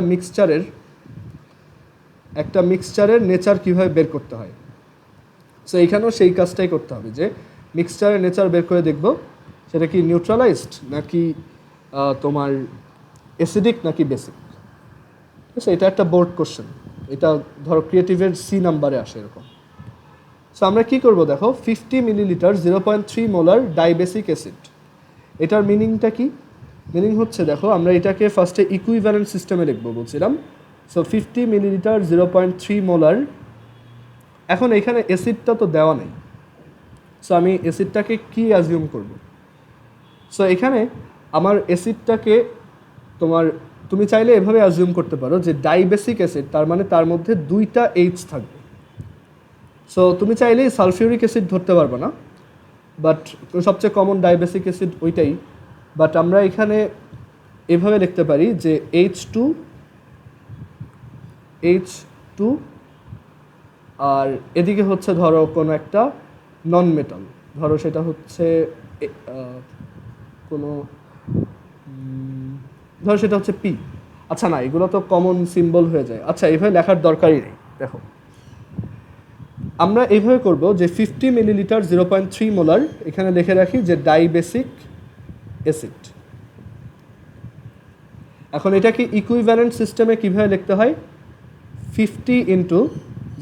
মিক্সচারের নেচার কীভাবে বের করতে হয়। সো এইখানেও সেই কাজটাই করতে হবে যে মিক্সচারের নেচার বের করে দেখব সেটা কি নিউট্রালাইজড নাকি তোমার অ্যাসিডিক নাকি বেসিক। ঠিক আছে, এটা একটা বোর্ড কোশ্চেন, এটা ধরো ক্রিয়েটিভের সি নাম্বারে আসে এরকম। সো আমরা কী করবো দেখো, 50 মিলিলিটার 0.3 মোলার ডাইবেসিক অ্যাসিড, এটার মিনিংটা কি? মিনিং হচ্ছে দেখো, আমরা এটাকে ফার্স্টে ইকুইভ্যালেন্ট সিস্টেমে লিখবো বলছিলাম। সো 50 মিলিলিটার 0.3 মোলার, এখন এখানে অ্যাসিডটা তো দেওয়া নেই, সো আমি অ্যাসিডটাকে কি অ্যাজিউম করব? সো এখানে আমার অ্যাসিডটাকে তুমি চাইলে এভাবে অ্যাজিউম করতে পারো যে ডাইবেসিক অ্যাসিড, তার মানে তার মধ্যে 2টা এইচ থাকবে। সো তুমি চাইলেই সালফিউরিক অ্যাসিড ধরতে পারবে না, বাট সবচেয়ে কমন ডাইবেসিক অ্যাসিড ওইটাই। বাট আমরা এখানে এভাবে লিখতে পারি যে H2 আর এদিকে হচ্ছে ধরো কোনো একটা নন মেটাল, ধরো সেটা হচ্ছে কোনো ধরো সেটা হচ্ছে পি। আচ্ছা না, এগুলো তো কমন সিম্বল হয়ে যায়, আচ্ছা এইভাবে লেখার দরকারই নেই। দেখো আমরা এইভাবে করব যে 50 মিলিলিটার 0.3 মোলার, এখানে লিখে রাখি যে ডাইবেসিক অ্যাসিড। এখন এটাকে ইকুইভ্যালেন্ট সিস্টেমে কীভাবে লিখতে হয়, 50 into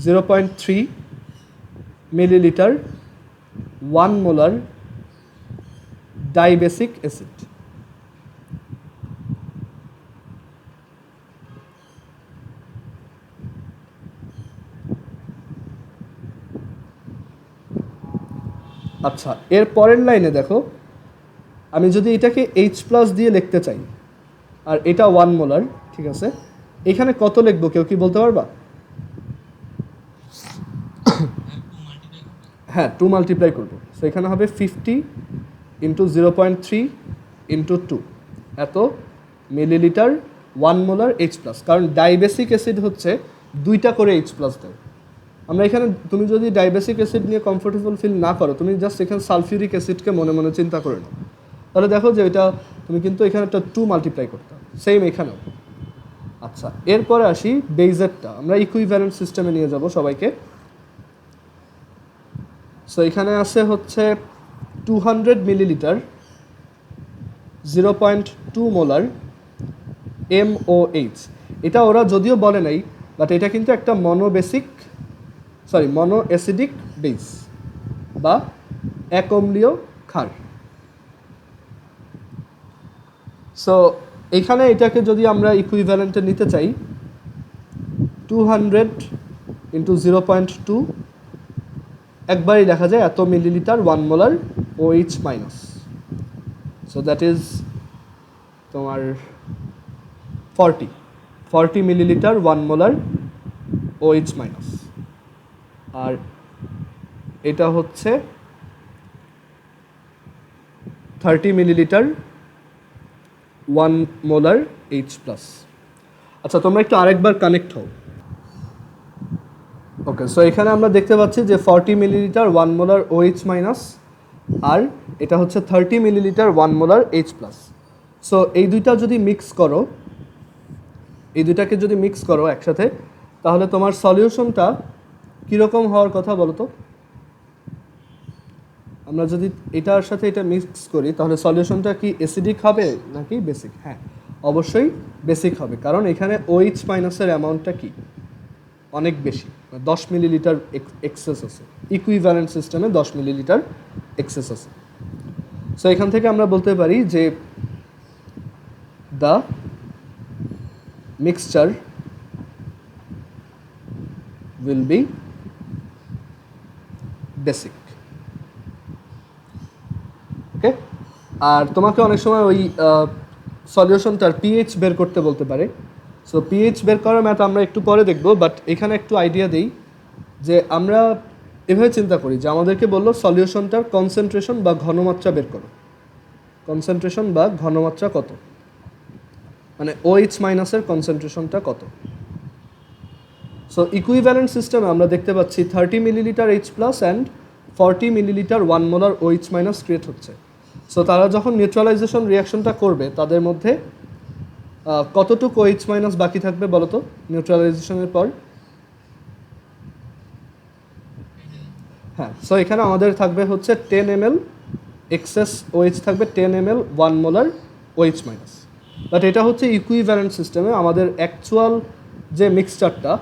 0.3 millilitre 1 molar dibasic acid. আচ্ছা, এর পরের লাইনে দেখো, আমি যদি এটাকে H+ দিয়ে লিখতে চাই, আর এটা 1 মোলার, ঠিক আছে, এখানে কত লিখবো কেউ কি বলতে পারবা? হ্যাঁ, 2 মাল্টিপ্লাই করবো, সো এখানে হবে 50 ইন্টু 0.3 ইন্টু 2, এত মিলিলিটার 1 মোলার H+, কারণ ডাইবেসিক অ্যাসিড হচ্ছে 2টা করে H+ দেয়। আমরা এখানে, তুমি যদি ডাইবেসিক অ্যাসিড নিয়ে কমফোর্টেবল ফিল না করো, তুমি জাস্ট এখানে সালফিউরিক অ্যাসিডকে মনে মনে চিন্তা করে নাও, তাহলে দেখো যে এটা তুমি কিন্তু এখানে একটা 2 মাল্টিপ্লাই করতে হবে, সেম এখানেও। আচ্ছা, এরপরে আসি বেইজেরটা, আমরা ইকুইভ্যালেন্ট সিস্টেমে নিয়ে যাব সবাইকে। সো এখানে আছে হচ্ছে 200 মিলিলিটার 0.2 মোলার MOH। এটা ওরা যদিও বলে নাই, বাট এটা কিন্তু একটা মনো অ্যাসিডিক বেস বা এক অম্লীয় ক্ষার। সো এখানে এটাকে যদি আমরা ইকুইভ্যালেন্টে নিতে চাই, 200 ইন্টু 0.2, একবারই লেখা যায় এত millilitre 1 molar OH minus. So that is তোমার 40 মিলিলিটার 1 মোলার OH মাইনাস, আর এটা হচ্ছে 30 মিলিলিটার 1 মোলার H+। আচ্ছা, তোমরা একটু আরেকবার কানেক্ট হও। ওকে, সো এখানে আমরা দেখতে পাচ্ছি যে 40 মিলিলিটার 1 মোলার OH মাইনাস, আর এটা হচ্ছে 30 মিলিলিটার 1 মোলার H+। সো এই দুইটাকে যদি মিক্স করো একসাথে, তাহলে তোমার সলিউশনটা কীরকম হওয়ার কথা বলো তো? আমরা যদি এটার সাথে এটা মিক্স করি, তাহলে সলিউশনটা কি অ্যাসিডিক হবে নাকি বেসিক? হ্যাঁ, অবশ্যই বেসিক হবে, কারণ এখানে OH মাইনাসের অ্যামাউন্টটা কি অনেক বেশি, 10 মিলিলিটার এক্সেস আছে, ইকুইভ্যালেন্ট সিস্টেমে 10 মিলিলিটার এক্সেস আছে। সো এখান থেকে আমরা বলতে পারি যে the mixture will be basic. ওকে, আর তোমাকে অনেক সময় ওই সলিউশনটার পিএইচ বের করতে বলতে পারে। সো পিএইচ বের করার ম্যাথ আমরা একটু পরে দেখব, বাট এখানে একটু আইডিয়া দেই যে আমরা এভাবে চিন্তা করি যে আমাদেরকে বললো সলিউশনটার কনসেন্ট্রেশন বা ঘনমাত্রা বের করো। কনসেন্ট্রেশন বা ঘনমাত্রা কত, মানে OH মাইনাসের কনসেন্ট্রেশনটা কত। সো ইকুইভ্যালেন্ট সিস্টেমে আমরা দেখতে পাচ্ছি 30 millilitre H+ and 40 millilitre 1 molar OH minus create হচ্ছে। সো তারা যখন নিউট্রালাইজেশন রিয়াকশনটা করবে, তাদের মধ্যে কতটুকু OH মাইনাস বাকি থাকবে বলো তো নিউট্রালাইজেশনের পর? হ্যাঁ, সো এখানে আমাদের থাকবে হচ্ছে 10 ml এক্সেস OH থাকবে, 10 ml 1 molar OH minus. But এটা হচ্ছে ইকুইভ্যালেন্ট সিস্টেমে, আমাদের অ্যাকচুয়াল যে মিক্সচারটা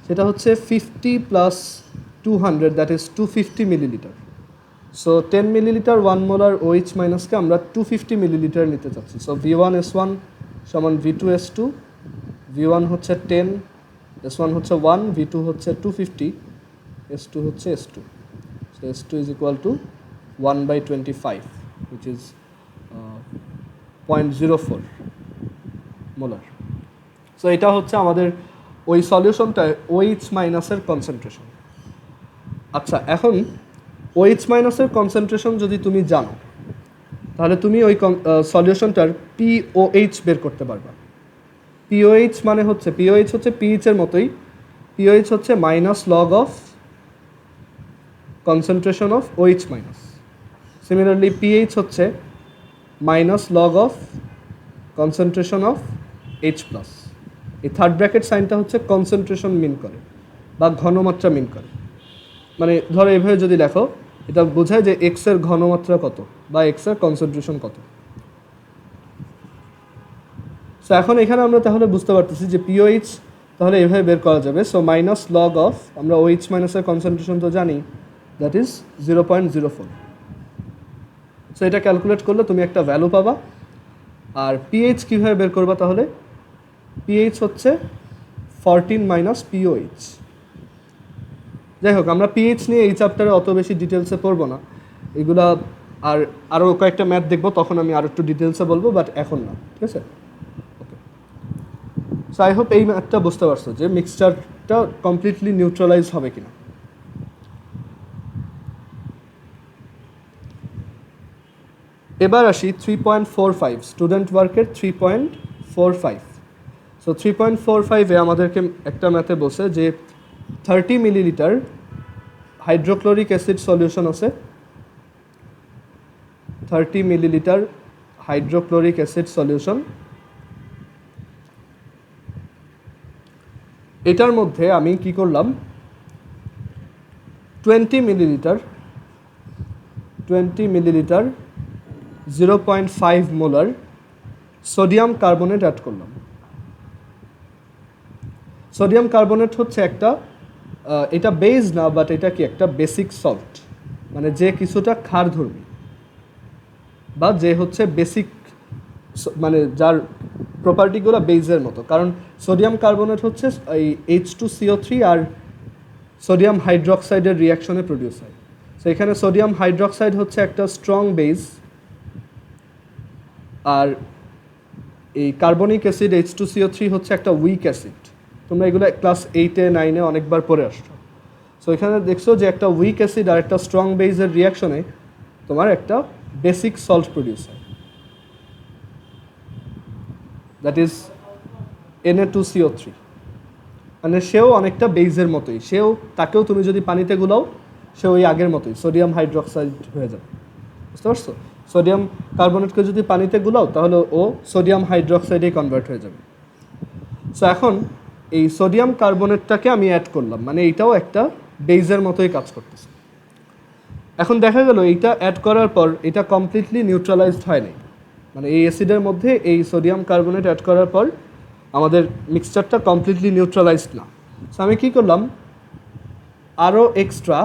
সেটা হচ্ছে 50 plus 200, that is 250 millilitre. So 10 millilitre 1 molar OH মাইনাসকে আমরা 250 মিলিলিটার নিতে চাচ্ছি। সো V1S1 সমান V2S2, V1 হচ্ছে 10, S1 হচ্ছে 1, V2 হচ্ছে 250, S2 হচ্ছে S2। So S2 is equal to 1/25, which is 0.04 molar. So এটা হচ্ছে আমাদের ওই সলিউশনটা OH মাইনাসের কনসেন্ট্রেশন। আচ্ছা, এখন OH মাইনাসের কনসেন্ট্রেশন যদি তুমি জানো তাহলে তুমি ওই সলিউশনটার POH বের করতে পারবা। POH মানে হচ্ছে POH হচ্ছে PH এর মতোই, POH হচ্ছে minus log of concentration of OH minus. Similarly PH হচ্ছে minus log of concentration of H plus. এই থার্ড ব্র্যাকেট সাইনটা হচ্ছে কনসেন্ট্রেশন মিন করে বা ঘনমাত্রা মিন করে। মানে ধরো এভাবে যদি লেখো, এটা বোঝায় যে এক্স এর ঘনমাত্রা কত বা এক্স এর কনসেন্ট্রেশন কত। সো এখন এখানে আমরা তাহলে বুঝতে পারতেছি যে POH তাহলে এভাবে বের করা যাবে। সো মাইনাস লগ অফ, আমরা OH মাইনাসের কনসেন্ট্রেশন তো জানি, দ্যাট ইজ 0.04। সো এটা ক্যালকুলেট করলে তুমি একটা ভ্যালু পাবা। আর PH কীভাবে বের করবা তাহলে? PH হচ্ছে 14 মাইনাস POH। যাই হোক, আমরা PH নিয়ে এই চ্যাপ্টারে অত বেশি ডিটেলসে পড়বো না, এগুলা আরও কয়েকটা ম্যাথ দেখবো, তখন আমি আরও একটু ডিটেলসে বলবো, বাট এখন না, ঠিক আছে? ওকে, সো আই হোপ এই ম্যাথটা বুঝতে পারছো যে মিক্সচারটা কমপ্লিটলি নিউট্রালাইজ হবে কিনা। এবার আসি 3.45, স্টুডেন্ট ওয়ার্কের 3.45। সো 3.45-এ আমাদেরকে একটা ম্যাথে বলছে যে 30 মিলিলিটার হাইড্রোক্লোরিক অ্যাসিড সলিউশন আছে, 30 মিলিলিটার হাইড্রোক্লোরিক অ্যাসিড সলিউশন। এটার মধ্যে আমি কি করলাম, 20 millilitre 0.5 molar sodium carbonate add করলাম। সোডিয়াম কার্বনেট হচ্ছে একটা এটা বেস না, বাট এটা কি একটা বেসিক সল্ট, মানে যে কিছুটা ক্ষারধর্মী বা যে হচ্ছে বেসিক, মানে যার প্রপার্টিগুলো বেজের মতো। কারণ সোডিয়াম কার্বনেট হচ্ছে এই H2CO3 আর সোডিয়াম হাইড্রক্সাইডের রিয়াকশনে প্রডিউস হয়। সো এখানে সোডিয়াম হাইড্রক্সাইড হচ্ছে একটা স্ট্রং বেস, আর এই কার্বনিক অ্যাসিড H2CO3 হচ্ছে একটা উইক অ্যাসিড। তোমরা এগুলো ক্লাস 8-এ 9-এ অনেকবার পড়ে আসছো। সো এখানে দেখছো যে একটা উইক অ্যাসিড আর একটা স্ট্রং বেসের রিয়াকশনে তোমার একটা বেসিক সল্ট প্রডিউস হয়, দ্যাট ইজ Na2CO3। মানে সেও অনেকটা বেসের মতোই, তাকেও তুমি যদি পানিতে গুলাও সে ওই আগের মতোই সোডিয়াম হাইড্রক্সাইড হয়ে যাবে, বুঝতে পারছো? সোডিয়াম কার্বনেটকে যদি পানিতে গুলাও তাহলে ও সোডিয়াম হাইড্রক্সাইডে কনভার্ট হয়ে যাবে। সো এখন এই সোডিয়াম কার্বনেটটাকে আমি অ্যাড করলাম, মানে এইটাও একটা বেসের মতোই কাজ করতেছে। এখন দেখা গেল এইটা অ্যাড করার পর এটা কমপ্লিটলি নিউট্রালাইজড হয় নাই, মানে এই অ্যাসিডের মধ্যে এই সোডিয়াম কার্বনেট অ্যাড করার পর আমাদের মিক্সচারটা কমপ্লিটলি নিউট্রালাইজড না। সো আমি কী করলাম, আরও এক্সট্রা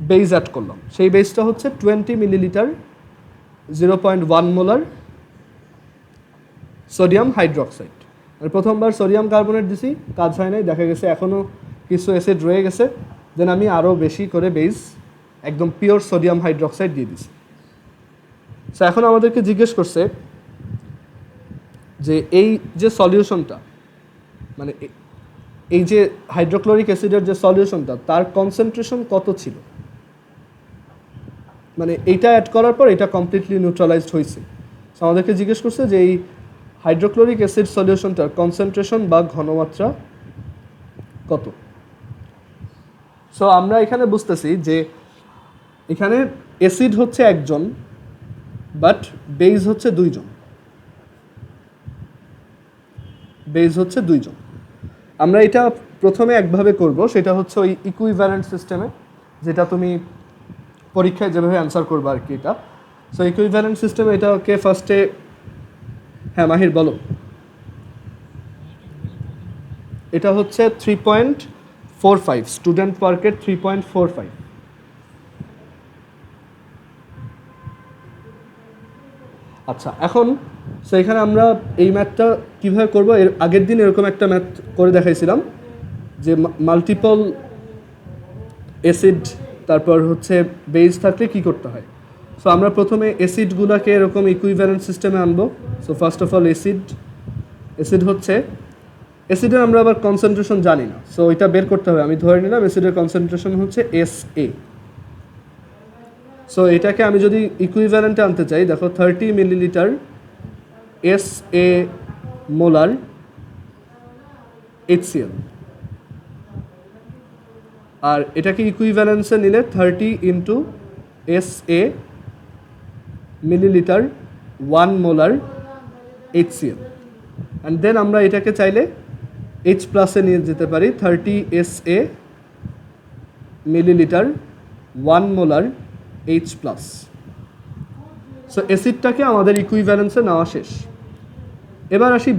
বেস অ্যাড করলাম। সেই বেসটা হচ্ছে 20 মিলিলিটার 0.1 মোলার সোডিয়াম হাইড্রক্সাইড। আর প্রথমবার সোডিয়াম কার্বনেট দিছি, কাজ হয় নাই, দেখা গেছে এখনও কিছু অ্যাসিড রয়ে গেছে, দেন আমি আরও বেশি করে বেস একদম পিওর সোডিয়াম হাইড্রক্সাইড দিয়ে দিছি। সো এখন আমাদেরকে জিজ্ঞেস করছে যে এই যে সলিউশনটা, মানে এই যে হাইড্রোক্লোরিক অ্যাসিডের যে সলিউশনটা, তার কনসেন্ট্রেশন কত ছিল, মানে এইটা অ্যাড করার পর এটা কমপ্লিটলি নিউট্রালাইজড হয়েছে। সো আমাদেরকে জিজ্ঞেস করছে যে এই হাইড্রোক্লোরিক অ্যাসিড সলিউশনটার কনসেন্ট্রেশন বা ঘনমাত্রা কত। সো আমরা এখানে বুঝতেছি যে এখানে অ্যাসিড হচ্ছে একজন, বাট বেস হচ্ছে দুইজন, আমরা এটা প্রথমে একভাবে করব, সেটা হচ্ছে ওই ইকুইভ্যালেন্ট সিস্টেমে, যেটা তুমি পরীক্ষায় যেভাবে অ্যান্সার করবে আর কি এটা। সো ইকুইভ্যালেন্ট সিস্টেমে এটাকে ফার্স্টে, হ্যাঁ মাহির বলো। এটা হচ্ছে 3.45, স্টুডেন্ট পার্কের 3.45। আচ্ছা, এখন সো এখানে আমরা এই ম্যাথটা কীভাবে করবো, এর আগের দিন এরকম একটা ম্যাথ করে দেখাইছিলাম যে মাল্টিপল অ্যাসিড তারপর হচ্ছে বেস থাকলে কি করতে হয়। সো আমরা প্রথমে অ্যাসিডগুলোকে এরকম ইকুইভ্যালেন্ট সিস্টেমে আনবো। So first of all acid হচ্ছে, অ্যাসিডের আমরা আবার কনসেন্ট্রেশন জানি না, সো ওইটা বের করতে হবে। আমি ধরে নিলাম অ্যাসিডের কনসেন্ট্রেশন হচ্ছে SA। সো এটাকে আমি যদি ইকুইভ্যালেন্টে আনতে চাই, দেখো 30 মিলিলিটার SA মোলার HCl, আর এটাকে ইকুইভ্যালেন্সে নিলে 30 into SA millilitre 1 molar HCl, and then আমরা এটাকে চাইলে H প্লাসে নিয়ে যেতে পারি, 30 SA millilitre 1 molar H plus. So অ্যাসিডটাকে আমাদের ইকুইভ্যালেন্সে নেওয়া শেষ। এবার আসি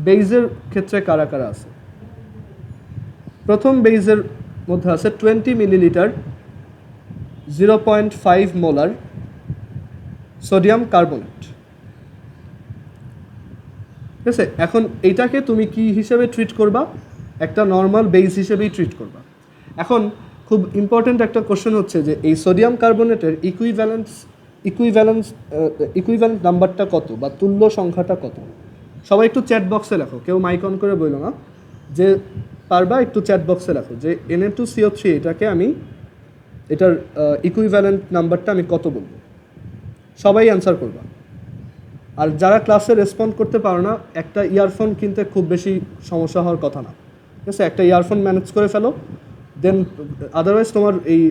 বেইজের ক্ষেত্রে কারা কারা আছে। প্রথম বেইজের মধ্যে আছে 20 মিলিলিটার 0.5 মোলার সোডিয়াম কার্বনেট। ঠিক আছে, এখন এইটাকে তুমি কি হিসেবে ট্রিট করবা? একটা নর্মাল বেইজ হিসেবেই ট্রিট করবা। এখন খুব ইম্পর্ট্যান্ট একটা কোশ্চেন হচ্ছে যে এই সোডিয়াম কার্বনেটের ইকুইভ্যালেন্ট নাম্বারটা কত বা তুল্য সংখ্যাটা কত? সবাই একটু চ্যাট বক্সে লেখো, কেউ মাইক অন করে বললো না, যে পারবা একটু চ্যাট বক্সে লেখো যে Na2CO3 এটাকে আমি এটার ইকুইভ্যালেন্ট নাম্বারটা আমি কত বলবো। সবাই অ্যান্সার করবা। আর যারা ক্লাসে রেসপন্ড করতে পারো না, একটা ইয়ারফোন কিনতে খুব বেশি সমস্যা হওয়ার কথা না। ঠিক আছে, একটা ইয়ারফোন ম্যানেজ করে ফেলো, দেন আদারওয়াইজ তোমার এই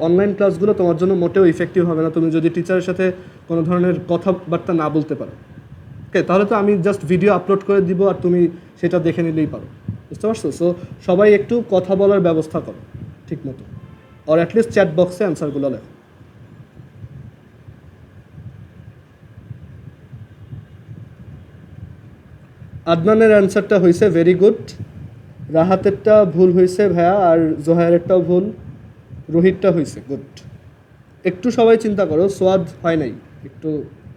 অনলাইন ক্লাসগুলো তোমার জন্য মোটেও ইফেক্টিভ হবে না তুমি যদি টিচারের সাথে কোনো ধরনের কথাবার্তা না বলতে পারো। ওকে, তাহলে তো আমি জাস্ট ভিডিও আপলোড করে দিব আর তুমি সেটা দেখে নিলেই পারো। বুঝতে পারছো? সো সবাই একটু কথা বলার ব্যবস্থা করো ঠিক মতো, আর অ্যাটলিস্ট চ্যাট বক্সে অ্যান্সারগুলো লেখো। আদনানের অ্যান্সারটা হয়েছে ভেরি গুড, রাহাতেরটা ভুল হয়েছে ভাইয়া, আর জোহারেরটাও ভুল, রোহিতটা হয়েছে গুড। একটু সবাই চিন্তা করো, সোয়াদ হয় নাই, একটু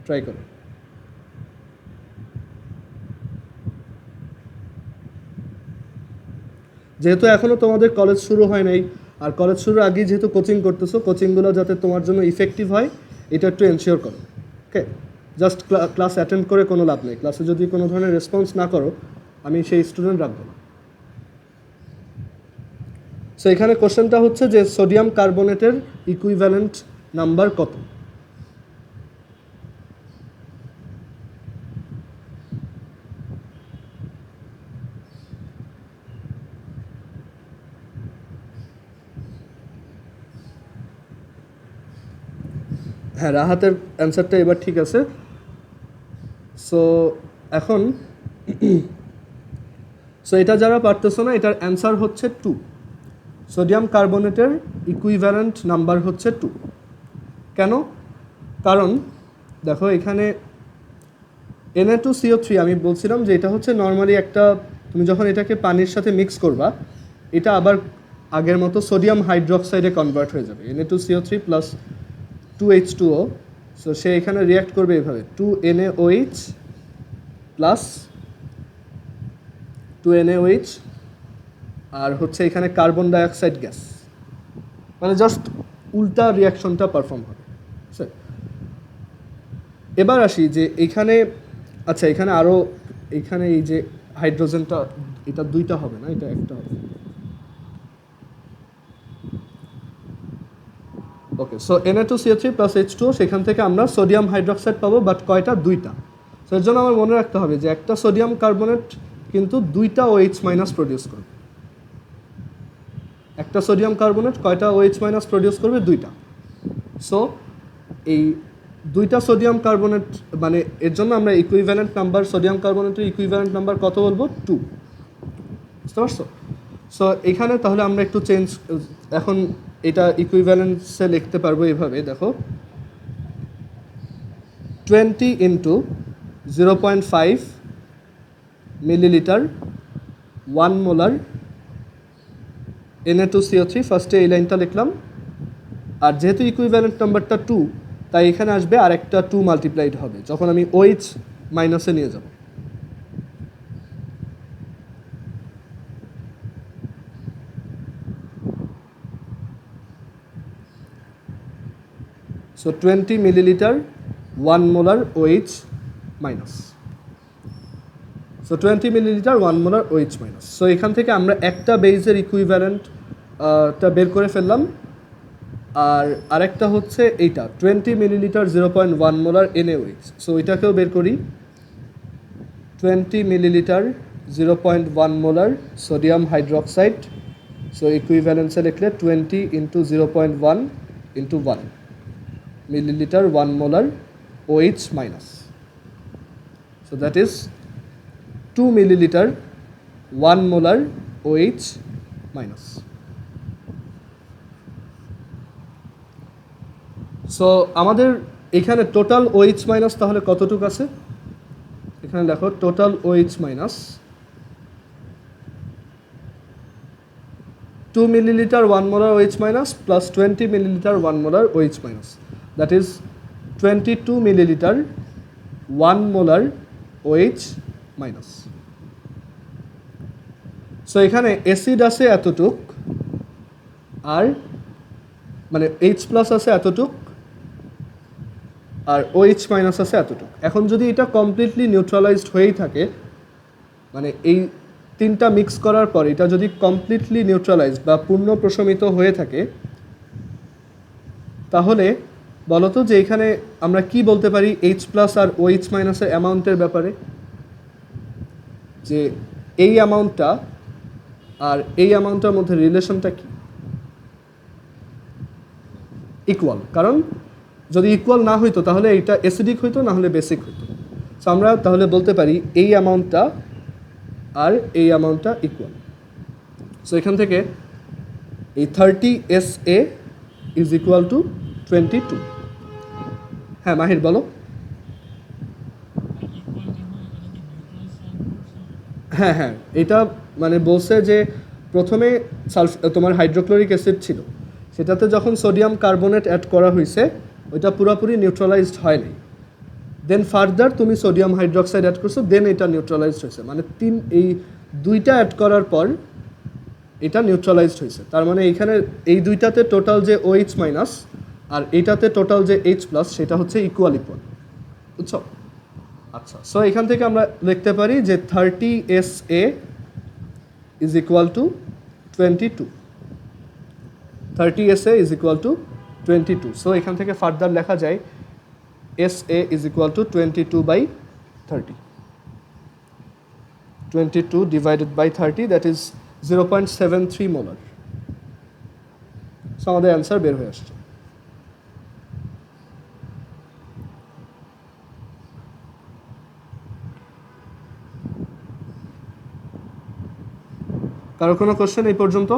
ট্রাই করো। যেহেতু এখনও তোমাদের কলেজ শুরু হয় নাই, আর কলেজ শুরুর আগেই যেহেতু কোচিং করতেছো, কোচিংগুলো যাতে তোমার জন্য ইফেক্টিভ হয় এটা একটু এনশিওর করো। ওকে, জাস্ট ক্লাস অ্যাটেন্ড করে কোনো লাভ নেই, ক্লাসে যদি কোনো ধরনের রেসপন্স না করো আমি সেই স্টুডেন্ট রাখবো না। সো এখানে কোশ্চেনটা হচ্ছে যে সোডিয়াম কার্বনেটের ইকুইভ্যালেন্ট নাম্বার কত? হ্যাঁ, রাহাতের অ্যান্সারটা এবার ঠিক আছে। সো এখন সো এটা যারা পারতেছো না, এটার অ্যান্সার হচ্ছে 2। সোডিয়াম কার্বনেটের ইকুইভ্যালেন্ট নাম্বার হচ্ছে 2। কেন? কারণ দেখো এখানে Na2CO3 আমি বলছিলাম যে এটা হচ্ছে নর্মালি একটা, তুমি যখন এটাকে পানির সাথে মিক্স করবা এটা আবার আগের মতো সোডিয়াম হাইড্রোক্সাইডে কনভার্ট হয়ে যাবে, Na2CO3 প্লাস 2H2O। সো সে এখানে রিয়াক্ট করবে এভাবে, 2NaOH প্লাস 2NaOH আর হচ্ছে এখানে কার্বন ডাইঅক্সাইড গ্যাস, মানে জাস্ট উল্টা রিয়াকশনটা পারফর্ম হবে। এবার আসি যে এখানে, আচ্ছা এখানে আরও, এখানে এই যে হাইড্রোজেনটা, এটা 2টা হবে না, এটা একটা হবে। ওকে, সো Na2CO3 প্লাস H2O, সেখান থেকে আমরা সোডিয়াম হাইড্রোক্সাইড পাবো, বাট কয়টা? 2টা। সো এর জন্য আমার মনে রাখতে হবে যে একটা সোডিয়াম কার্বনেট কিন্তু 2টা OH মাইনাস প্রডিউস করবে। একটা সোডিয়াম কার্বনেট কয়টা OH মাইনাস প্রডিউস করবে? 2টা। সো এই 2টা সোডিয়াম কার্বনেট, মানে এর জন্য আমরা ইকুইভ্যালেন্ট নাম্বার, সোডিয়াম কার্বনেটের ইকুইভ্যালেন্ট নাম্বার কত বলবো? 2। বুঝতে পারছো? সো এখানে তাহলে আমরা একটু চেঞ্জ, এখন এটা ইকুইভ্যালেন্সে লিখতে পারবো এভাবে, দেখো 20 ইন্টু 0.5 মিলিলিটার 1 মোলার Na2CO3, ফার্স্টে এই লাইনটা লিখলাম, আর যেহেতু ইকুইভ্যালেন্ট নাম্বারটা 2, তাই এখানে আসবে আরেকটা 2 মাল্টিপ্লাইড হবে যখন আমি OH মাইনাসে নিয়ে যাব। So 20 millilitre 1 molar OH minus. So 20 millilitre 1 molar OH minus. So এখান থেকে আমরা একটা বেজের ইকুইভ্যালেন্টটা বের করে ফেললাম, আর আরেকটা হচ্ছে এইটা 20 মিলিলিটার 0.1 মোলার NaOH। সো এটাকেও বের করি। 20 millilitre 0.1 molar sodium hydroxide. So ইকুইভ্যালেন্সে লিখলে 20 into 0.1 into 1 millilitre 1 molar OH minus. So that is 2 millilitre 1 molar OH minus. So আমাদের এখানে টোটাল OH মাইনাস তাহলে কতটুকু আছে? এখানে দেখো total OH minus 2 milliliter 1 molar OH minus plus 20 milliliter 1 molar OH minus, that is 22 milliliter 1 molar OH minus. So এখানে acid আছে এতটুক, আর মানে H প্লাস আছে এতটুক, আর OH মাইনাস আছে এতটুক। এখন যদি এটা কমপ্লিটলি নিউট্রালাইজড হয়েই থাকে, মানে এই তিনটা মিক্স করার পর এটা যদি কমপ্লিটলি নিউট্রালাইজড বা পূর্ণ প্রশমিত হয়ে থাকে, তাহলে বলতো যে এখানে আমরা কি বলতে পারি H প্লাস আর OH মাইনাসের অ্যামাউন্টের ব্যাপারে, যে এই অ্যামাউন্টটা আর এই অ্যামাউন্টটার মধ্যে রিলেশনটা কি? ইকুয়াল। কারণ যদি ইকুয়াল না হইতো তাহলে এটা অ্যাসিডিক হইতো, না হলে বেসিক হইতো। সো আমরা তাহলে বলতে পারি এই অ্যামাউন্টটা আর এই অ্যামাউন্টটা ইকুয়াল। সো এখান থেকে এই 30 SA ইজ ইকুয়াল টু 22। হ্যাঁ মাহির বলো। হ্যাঁ হ্যাঁ, এটা মানে বলছে যে প্রথমে তোমার হাইড্রোক্লোরিক অ্যাসিড ছিল, সেটাতে যখন সোডিয়াম কার্বনেট অ্যাড করা হয়েছে ওইটা পুরোপুরি নিউট্রালাইজড হয়নি, দেন ফার্দার তুমি সোডিয়াম হাইড্রোক্সাইড অ্যাড করছো, দেন এটা নিউট্রালাইজড হয়েছে। মানে এই দুইটা অ্যাড করার পর এটা নিউট্রালাইজড হয়েছে। তার মানে এইখানে এই দুইটাতে টোটাল যে OH মাইনাস আর এইটাতে টোটাল যে H প্লাস সেটা হচ্ছে ইকুয়াল, বুঝছো? আচ্ছা, সো এখান থেকে আমরা লিখতে পারি যে 30 SA is equal to 22। 30 SA is equal to 22। So এখান থেকে ফার্দার লেখা যায় SA is equal to 22/30। 22 divided by 30, that is 0.73 molar. So আমাদের অ্যান্সার বের হয়ে আসছে। কারো কোনো কোশ্চেন এই পর্যন্ত?